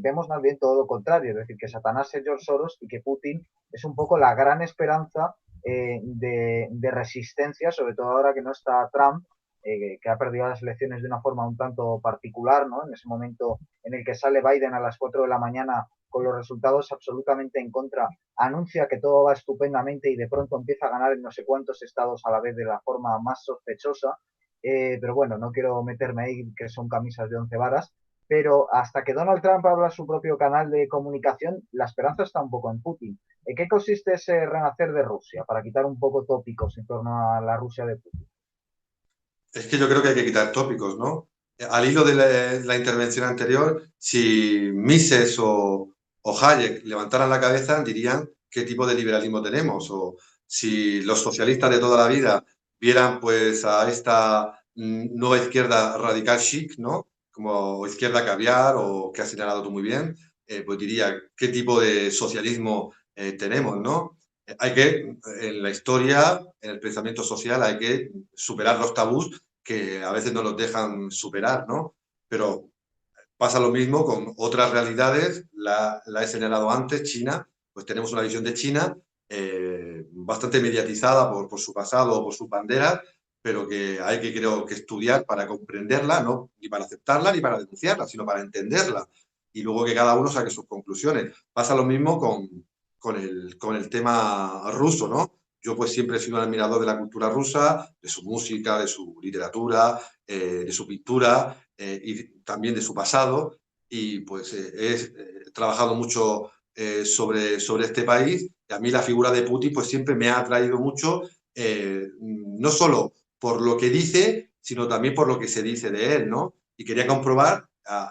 vemos más bien todo lo contrario, es decir, que Satanás es George Soros y que Putin es un poco la gran esperanza de resistencia, sobre todo ahora que no está Trump, que ha perdido las elecciones de una forma un tanto particular, ¿no? En ese momento en el que sale Biden a las 4 de la mañana con los resultados absolutamente en contra, anuncia que todo va estupendamente y de pronto empieza a ganar en no sé cuántos estados a la vez de la forma más sospechosa. Pero bueno, no quiero meterme ahí que son camisas de 11 varas. Pero hasta que Donald Trump abra su propio canal de comunicación, la esperanza está un poco en Putin. ¿En qué consiste ese renacer de Rusia? Para quitar un poco tópicos en torno a la Rusia de Putin. Es que yo creo que hay que quitar tópicos, ¿no? Al hilo de la intervención anterior, si Mises o Hayek levantaran la cabeza, dirían qué tipo de liberalismo tenemos. O si los socialistas de toda la vida vieran pues a esta nueva izquierda radical chic, ¿no? Como izquierda caviar o que has señalado tú muy bien, pues diría qué tipo de socialismo tenemos, ¿no? Hay que, en la historia, en el pensamiento social, hay que superar los tabús que a veces no los dejan superar, ¿no? Pero pasa lo mismo con otras realidades, la he señalado antes, China, pues tenemos una visión de China bastante mediatizada por su pasado o por sus banderas, pero que hay que, creo, que estudiar para comprenderla, no ni para aceptarla ni para denunciarla, sino para entenderla. Y luego que cada uno saque sus conclusiones. Pasa lo mismo con el tema ruso, ¿no? Yo pues siempre he sido un admirador de la cultura rusa, de su música, de su literatura, de su pintura y también de su pasado. Y pues he trabajado mucho sobre este país. Y a mí la figura de Putin pues siempre me ha atraído mucho, no solo por lo que dice, sino también por lo que se dice de él, ¿no? Y quería comprobar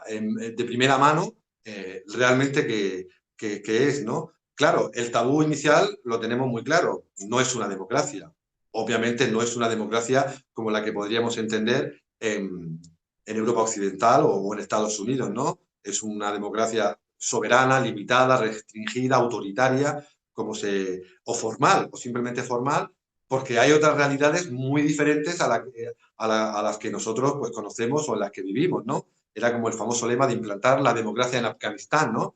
de primera mano realmente que es, ¿no? Claro, el tabú inicial lo tenemos muy claro, no es una democracia. Obviamente no es una democracia como la que podríamos entender en Europa Occidental o en Estados Unidos, ¿no? Es una democracia soberana, limitada, restringida, autoritaria, o formal, o simplemente formal, porque hay otras realidades muy diferentes a las que nosotros pues, conocemos o en las que vivimos, ¿no? Era como el famoso lema de implantar la democracia en Afganistán, ¿no?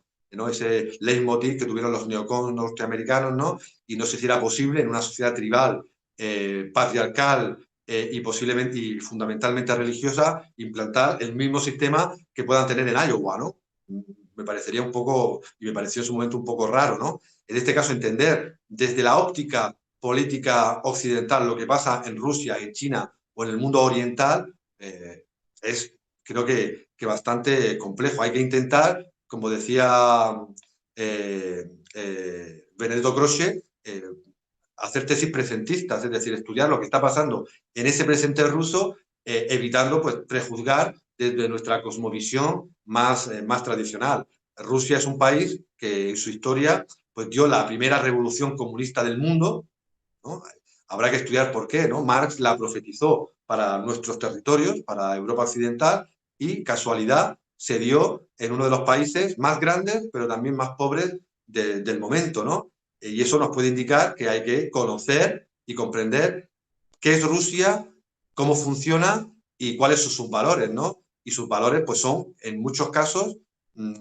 Ese leitmotiv que tuvieron los neocons norteamericanos, ¿no? Y no sé si era posible en una sociedad tribal, patriarcal y posiblemente y fundamentalmente religiosa implantar el mismo sistema que puedan tener en Iowa, ¿no? Me parecería un poco, y me pareció en su momento un poco raro, ¿no? En este caso, entender desde la óptica política occidental lo que pasa en Rusia, en China o en el mundo oriental es, creo que bastante complejo. Hay que intentar, como decía Benedetto Croce, hacer tesis presentistas, es decir, estudiar lo que está pasando en ese presente ruso, evitando pues, prejuzgar desde nuestra cosmovisión más tradicional. Rusia es un país que en su historia pues, dio la primera revolución comunista del mundo, ¿no? Habrá que estudiar por qué, ¿no? Marx la profetizó para nuestros territorios, para Europa Occidental, y casualidad se dio en uno de los países más grandes, pero también más pobres del momento, ¿no? Y eso nos puede indicar que hay que conocer y comprender qué es Rusia, cómo funciona y cuáles son sus valores, ¿no? y sus valores pues son, en muchos casos,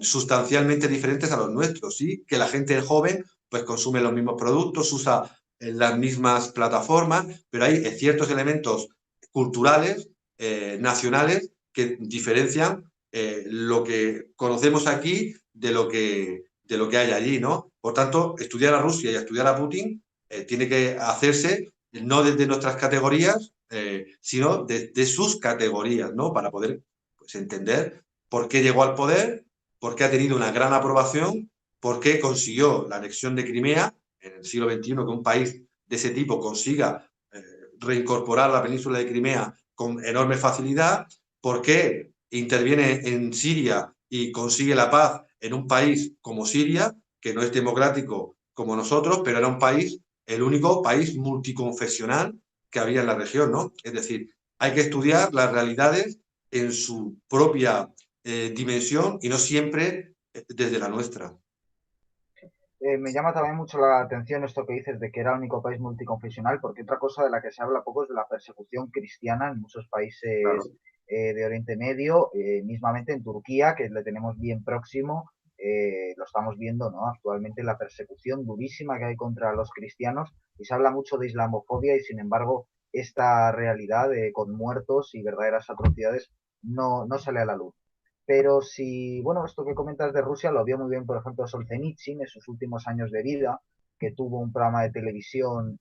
sustancialmente diferentes a los nuestros, ¿sí? Que la gente joven pues consume los mismos productos, usa las mismas plataformas, pero hay ciertos elementos culturales, nacionales, que diferencian lo que conocemos aquí de lo que hay allí, ¿no? Por tanto, estudiar a Rusia y estudiar a Putin tiene que hacerse no desde nuestras categorías, sino desde sus categorías, ¿no? Para poder pues, entender por qué llegó al poder, por qué ha tenido una gran aprobación, por qué consiguió la anexión de Crimea en el siglo XXI, que un país de ese tipo consiga reincorporar la península de Crimea con enorme facilidad, por qué interviene en Siria y consigue la paz en un país como Siria, que no es democrático como nosotros, pero era un país, el único país multiconfesional que había en la región, ¿no? Es decir, hay que estudiar las realidades en su propia dimensión y no siempre desde la nuestra. Me llama también mucho la atención esto que dices de que era el único país multiconfesional, porque otra cosa de la que se habla poco es de la persecución cristiana en muchos países Claro. de Oriente Medio, mismamente en Turquía, que le tenemos bien próximo, lo estamos viendo, ¿no? Actualmente la persecución durísima que hay contra los cristianos y se habla mucho de islamofobia y sin embargo esta realidad con muertos y verdaderas atrocidades no sale a la luz. Pero si, bueno, esto que comentas de Rusia lo vio muy bien, por ejemplo, Solzhenitsyn en sus últimos años de vida, que tuvo un programa de televisión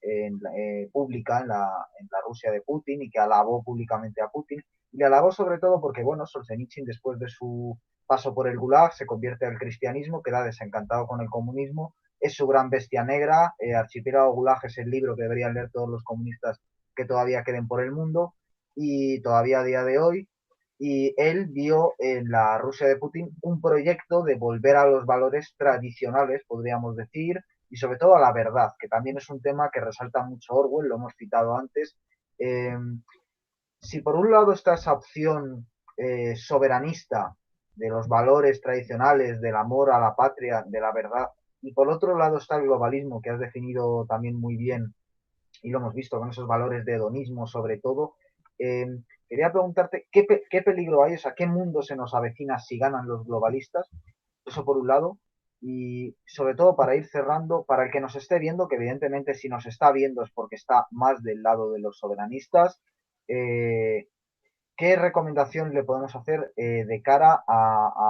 pública en la Rusia de Putin y que alabó públicamente a Putin. Y le alabó sobre todo porque, bueno, Solzhenitsyn después de su paso por el Gulag se convierte al cristianismo, queda desencantado con el comunismo, es su gran bestia negra, Archipiélago Gulag es el libro que deberían leer todos los comunistas que todavía queden por el mundo y todavía a día de hoy y él vio en la Rusia de Putin un proyecto de volver a los valores tradicionales, podríamos decir, y sobre todo a la verdad, que también es un tema que resalta mucho Orwell, lo hemos citado antes. Eh, si por un lado está esa opción soberanista de los valores tradicionales, del amor a la patria, de la verdad, y por otro lado está el globalismo, que has definido también muy bien y lo hemos visto con esos valores de hedonismo sobre todo. Eh, Quería preguntarte qué peligro hay, o sea, qué mundo se nos avecina si ganan los globalistas, eso por un lado, y sobre todo para ir cerrando, para el que nos esté viendo, que evidentemente si nos está viendo es porque está más del lado de los soberanistas, eh, ¿qué recomendación le podemos hacer de cara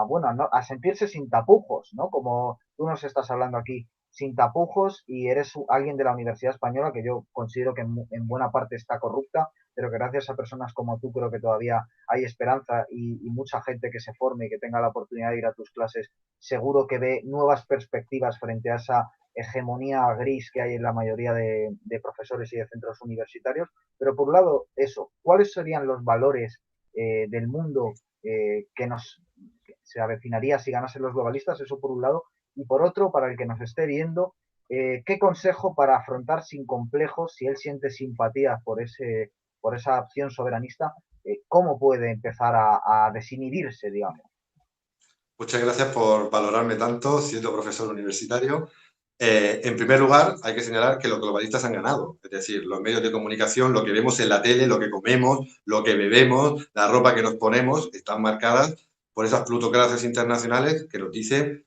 bueno, a sentirse sin tapujos, ¿no? Como tú nos estás hablando aquí, sin tapujos y eres alguien de la Universidad Española que yo considero que en buena parte está corrupta, pero que gracias a personas como tú creo que todavía hay esperanza y mucha gente que se forme y que tenga la oportunidad de ir a tus clases, seguro que ve nuevas perspectivas frente a esa hegemonía gris que hay en la mayoría de profesores y de centros universitarios. Pero por un lado, eso, ¿cuáles serían los valores del mundo que que se avecinaría si ganasen los globalistas? Eso por un lado. Y por otro, para el que nos esté viendo, ¿qué consejo para afrontar sin complejos, si él siente simpatía por esa opción soberanista, cómo puede empezar a desinhibirse, digamos? Muchas gracias por valorarme tanto siendo profesor universitario. En primer lugar, hay que señalar que los globalistas han ganado. Es decir, los medios de comunicación, lo que vemos en la tele, lo que comemos, lo que bebemos, la ropa que nos ponemos, están marcadas por esas plutocracias internacionales que nos dicen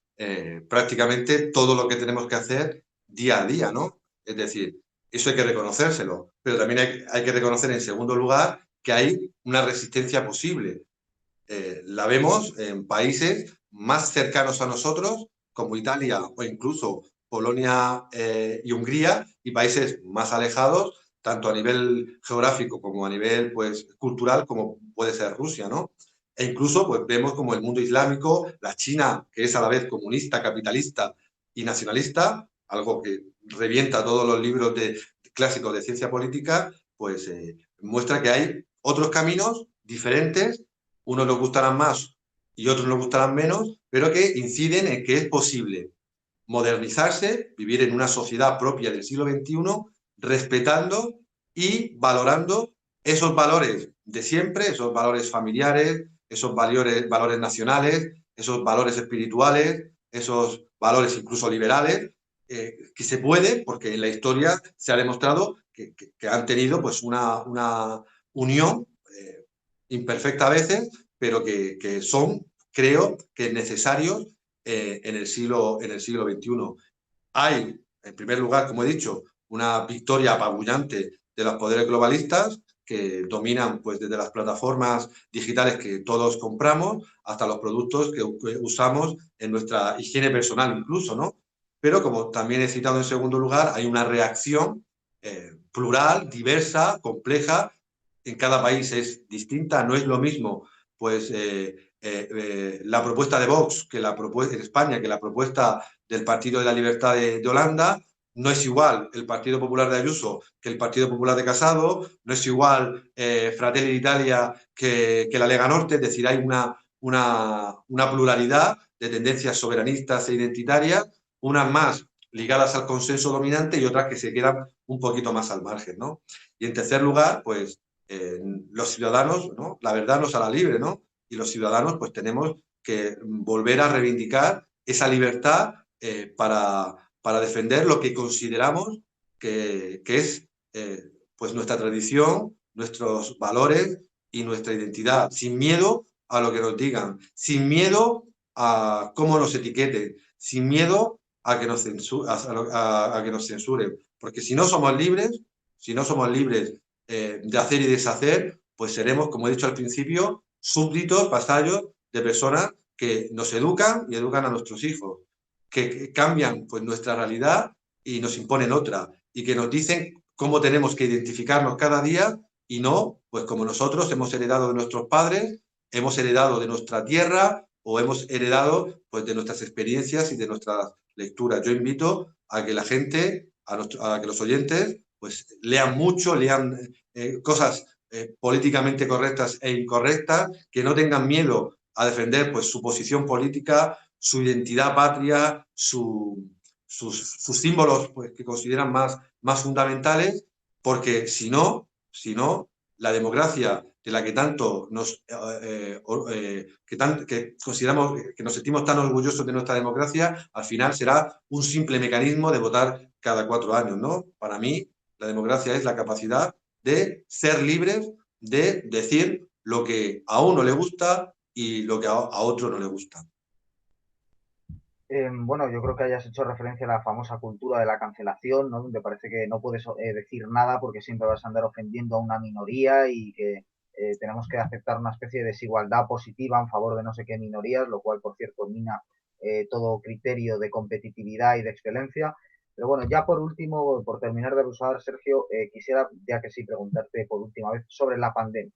prácticamente todo lo que tenemos que hacer día a día, ¿no? Es decir, eso hay que reconocérselo. Pero también hay que reconocer, en segundo lugar, que hay una resistencia posible. La vemos en países más cercanos a nosotros, como Italia o incluso Polonia y Hungría, y países más alejados, tanto a nivel geográfico como a nivel pues, cultural, como puede ser Rusia, ¿no? E incluso pues, vemos como el mundo islámico, la China, que es a la vez comunista, capitalista y nacionalista, algo que revienta todos los libros clásicos de ciencia política, pues muestra que hay otros caminos diferentes, unos nos gustarán más y otros nos gustarán menos, pero que inciden en que es posible modernizarse, vivir en una sociedad propia del siglo XXI, respetando y valorando esos valores de siempre, esos valores familiares, esos valores nacionales, esos valores espirituales, esos valores incluso liberales, que se puede, porque en la historia se ha demostrado que han tenido pues una unión imperfecta a veces, pero que son, creo, que necesarios en el siglo XXI. Hay, en primer lugar, como he dicho, una victoria apabullante de los poderes globalistas que dominan pues, desde las plataformas digitales que todos compramos hasta los productos que usamos en nuestra higiene personal incluso, ¿no? Pero como también he citado en segundo lugar, hay una reacción plural, diversa, compleja. En cada país es distinta, no es lo mismo pues la propuesta de Vox que la propuesta en España que la propuesta del Partido de la Libertad de Holanda, no es igual el Partido Popular de Ayuso que el Partido Popular de Casado, no es igual Fratelli d'Italia que la Lega Norte, es decir, hay una pluralidad de tendencias soberanistas e identitarias, unas más ligadas al consenso dominante y otras que se quedan un poquito más al margen, ¿no? Y en tercer lugar, pues los ciudadanos, ¿no? La verdad nos hará libre, ¿no? Y los ciudadanos pues tenemos que volver a reivindicar esa libertad para defender lo que consideramos que es pues nuestra tradición, nuestros valores y nuestra identidad, sin miedo a lo que nos digan, sin miedo a cómo nos etiqueten, sin miedo a que a que nos censuren, porque si no somos libres, si no somos libres de hacer y deshacer, pues seremos, como he dicho al principio, súbditos, vasallos de personas que nos educan y educan a nuestros hijos, que cambian pues, nuestra realidad y nos imponen otra, y que nos dicen cómo tenemos que identificarnos cada día y no, pues como nosotros hemos heredado de nuestros padres, hemos heredado de nuestra tierra o hemos heredado pues, de nuestras experiencias y de nuestras lecturas. Yo invito a que la gente, a que los oyentes, pues lean mucho, lean cosas políticamente correctas e incorrectas, que no tengan miedo a defender pues, su posición política, su identidad patria, sus símbolos pues, que consideran más fundamentales, porque si no, la democracia de la que tanto que consideramos, que nos sentimos tan orgullosos de nuestra democracia, al final será un simple mecanismo de votar cada 4 años, ¿no? Para mí, la democracia es la capacidad de ser libres, de decir lo que a uno le gusta y lo que a otro no le gusta. Bueno, yo creo que hayas hecho referencia a la famosa cultura de la cancelación, ¿no? Donde parece que no puedes decir nada porque siempre vas a andar ofendiendo a una minoría y que tenemos que aceptar una especie de desigualdad positiva en favor de no sé qué minorías, lo cual, por cierto, mina todo criterio de competitividad y de excelencia. Pero bueno, ya por último, por terminar de abusar, Sergio, quisiera, ya que sí, preguntarte por última vez sobre la pandemia.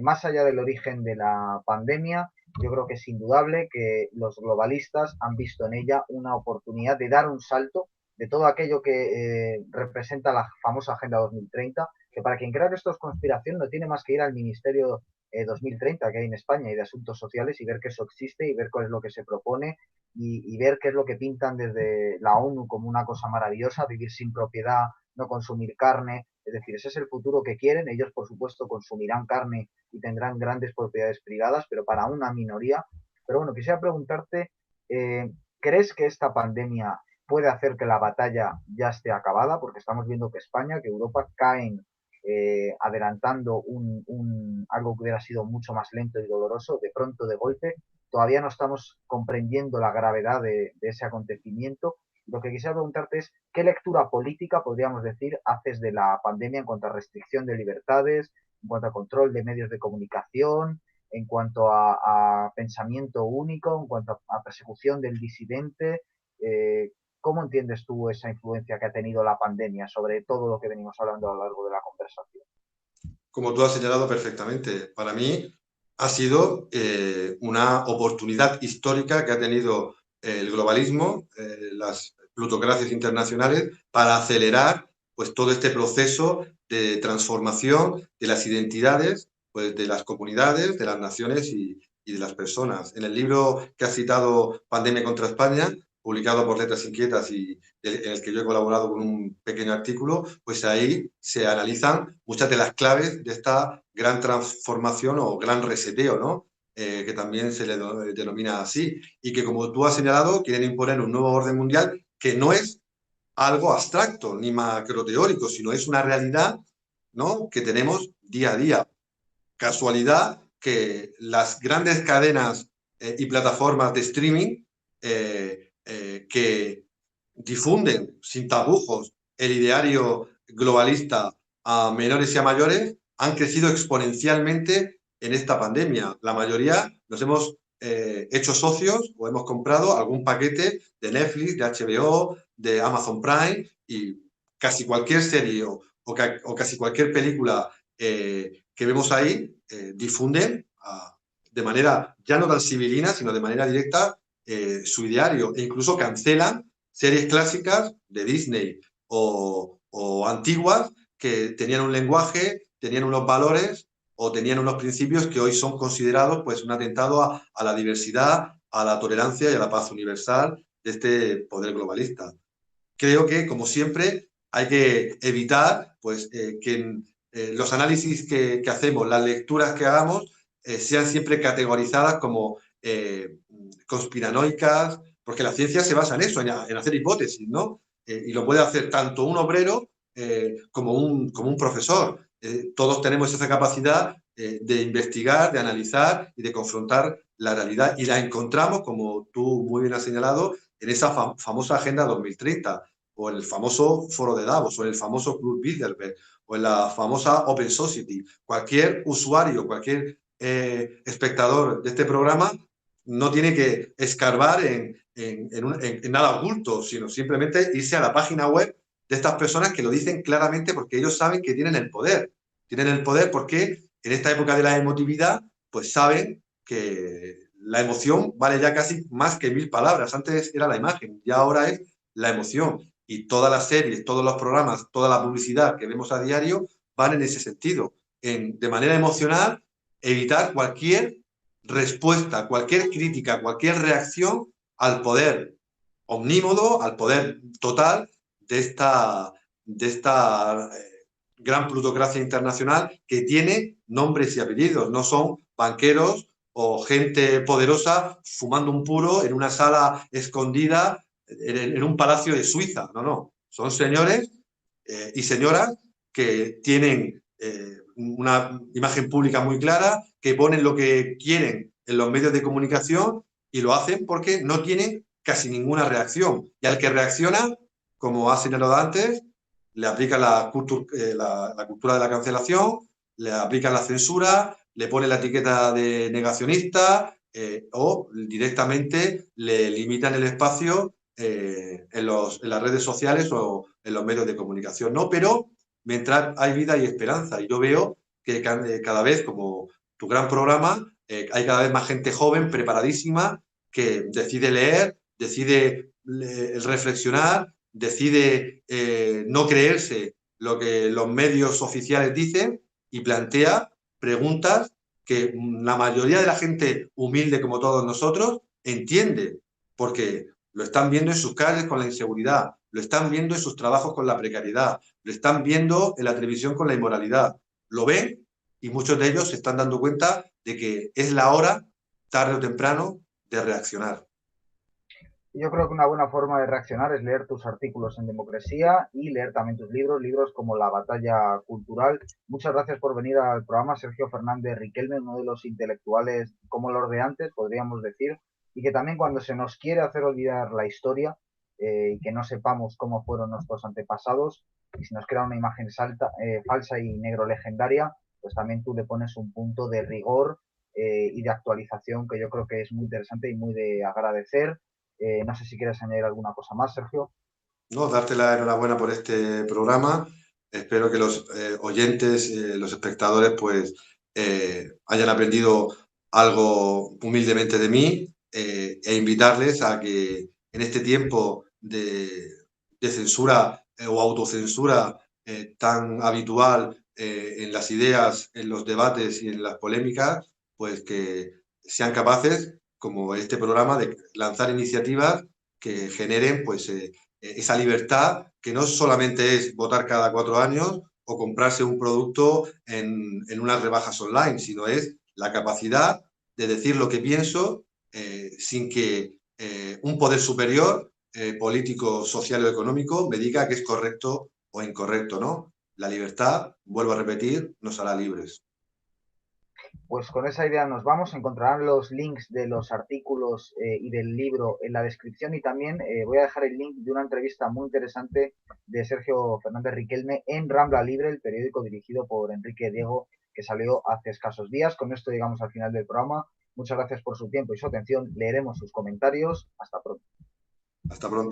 Más allá del origen de la pandemia, yo creo que es indudable que los globalistas han visto en ella una oportunidad de dar un salto de todo aquello que representa la famosa Agenda 2030, que para quien crea que esto es conspiración no tiene más que ir al Ministerio 2030 que hay en España y de Asuntos Sociales y ver que eso existe y ver cuál es lo que se propone y ver qué es lo que pintan desde la ONU como una cosa maravillosa, vivir sin propiedad, no consumir carne, es decir, ese es el futuro que quieren. Ellos, por supuesto, consumirán carne y tendrán grandes propiedades privadas, pero para una minoría. Pero bueno, quisiera preguntarte, ¿crees que esta pandemia puede hacer que la batalla ya esté acabada? Porque estamos viendo que España, que Europa caen adelantando algo que hubiera sido mucho más lento y doloroso, de pronto, de golpe. Todavía no estamos comprendiendo la gravedad de ese acontecimiento. Lo que quisiera preguntarte es, ¿qué lectura política, podríamos decir, haces de la pandemia en cuanto a restricción de libertades, en cuanto a control de medios de comunicación, en cuanto a pensamiento único, en cuanto a persecución del disidente? ¿Cómo entiendes tú esa influencia que ha tenido la pandemia sobre todo lo que venimos hablando a lo largo de la conversación? Como tú has señalado perfectamente, para mí ha sido una oportunidad histórica que ha tenido el globalismo, las plutocracias internacionales, para acelerar pues, todo este proceso de transformación de las identidades, pues, de las comunidades, de las naciones y de las personas. En el libro que has citado, Pandemia contra España, publicado por Letras Inquietas y en el que yo he colaborado con un pequeño artículo, pues ahí se analizan muchas de las claves de esta gran transformación o gran reseteo, ¿no? Que también se le denomina así, y que, como tú has señalado, quieren imponer un nuevo orden mundial que no es algo abstracto ni macroteórico, sino es una realidad, ¿no? Que tenemos día a día. Casualidad que las grandes cadenas y plataformas de streaming que difunden sin tapujos el ideario globalista a menores y a mayores han crecido exponencialmente en esta pandemia. La mayoría nos hemos hecho socios o hemos comprado algún paquete de Netflix, de HBO, de Amazon Prime, y casi cualquier serie o casi cualquier película que vemos ahí difunden de manera ya no tan civilina, sino de manera directa su ideario, e incluso cancelan series clásicas de Disney o antiguas que tenían un lenguaje, tenían unos valores o tenían unos principios que hoy son considerados pues un atentado a la diversidad, a la tolerancia y a la paz universal de este poder globalista. Creo que, como siempre, hay que evitar pues, que los análisis que hacemos, las lecturas que hagamos, sean siempre categorizadas como conspiranoicas, porque la ciencia se basa en eso, en hacer hipótesis, ¿no? Y lo puede hacer tanto un obrero como un profesor. Todos tenemos esa capacidad de investigar, de analizar y de confrontar la realidad. Y la encontramos, como tú muy bien has señalado, en esa famosa Agenda 2030, o en el famoso Foro de Davos, o en el famoso Club Bilderberg, o en la famosa Open Society. Cualquier usuario, cualquier espectador de este programa no tiene que escarbar en nada oculto, sino simplemente irse a la página web de estas personas que lo dicen claramente, porque ellos saben que tienen el poder. Tienen el poder porque en esta época de la emotividad, pues saben que la emoción vale ya casi más que 1000 palabras. Antes era la imagen y ahora es la emoción. Y todas las series, todos los programas, toda la publicidad que vemos a diario van en ese sentido. De manera emocional, evitar cualquier respuesta, cualquier crítica, cualquier reacción al poder omnímodo, al poder total de esta gran plutocracia internacional que tiene nombres y apellidos. No son banqueros o gente poderosa fumando un puro en una sala escondida en un palacio de Suiza. No, no. Son señores y señoras que tienen una imagen pública muy clara, que ponen lo que quieren en los medios de comunicación y lo hacen porque no tienen casi ninguna reacción. Y al que reacciona, como ha señalado antes, le aplican la cultura de la cancelación, le aplican la censura, le ponen la etiqueta de negacionista o directamente le limitan el espacio en las redes sociales o en los medios de comunicación. ¿No? Pero mientras hay vida y esperanza. Y yo veo que cada vez, como tu gran programa, hay cada vez más gente joven, preparadísima, que decide leer, decide reflexionar, decide no creerse lo que los medios oficiales dicen y plantea preguntas que la mayoría de la gente humilde como todos nosotros entiende, porque lo están viendo en sus calles con la inseguridad, lo están viendo en sus trabajos con la precariedad, lo están viendo en la televisión con la inmoralidad. Lo ven y muchos de ellos se están dando cuenta de que es la hora, tarde o temprano, de reaccionar. Yo creo que una buena forma de reaccionar es leer tus artículos en Democracia y leer también tus libros, libros como La batalla cultural. Muchas gracias por venir al programa, Sergio Fernández Riquelme, uno de los intelectuales como los de antes, podríamos decir, y que también cuando se nos quiere hacer olvidar la historia y que no sepamos cómo fueron nuestros antepasados, y si nos crea una imagen falsa y negro legendaria, pues también tú le pones un punto de rigor y de actualización que yo creo que es muy interesante y muy de agradecer. No sé si quieres añadir alguna cosa más, Sergio. No, darte la enhorabuena por este programa. Espero que los oyentes, los espectadores, pues hayan aprendido algo humildemente de mí e invitarles a que en este tiempo de censura o autocensura tan habitual en las ideas, en los debates y en las polémicas, pues que sean capaces, como este programa, de lanzar iniciativas que generen pues esa libertad que no solamente es votar cada 4 años o comprarse un producto en unas rebajas online, sino es la capacidad de decir lo que pienso sin que un poder superior, político, social o económico, me diga que es correcto o incorrecto, ¿no? La libertad, vuelvo a repetir, nos hará libres. Pues con esa idea nos vamos. Encontrarán los links de los artículos y del libro en la descripción y también voy a dejar el link de una entrevista muy interesante de Sergio Fernández Riquelme en Rambla Libre, el periódico dirigido por Enrique Diego, que salió hace escasos días. Con esto llegamos al final del programa. Muchas gracias por su tiempo y su atención. Leeremos sus comentarios. Hasta pronto. Hasta pronto.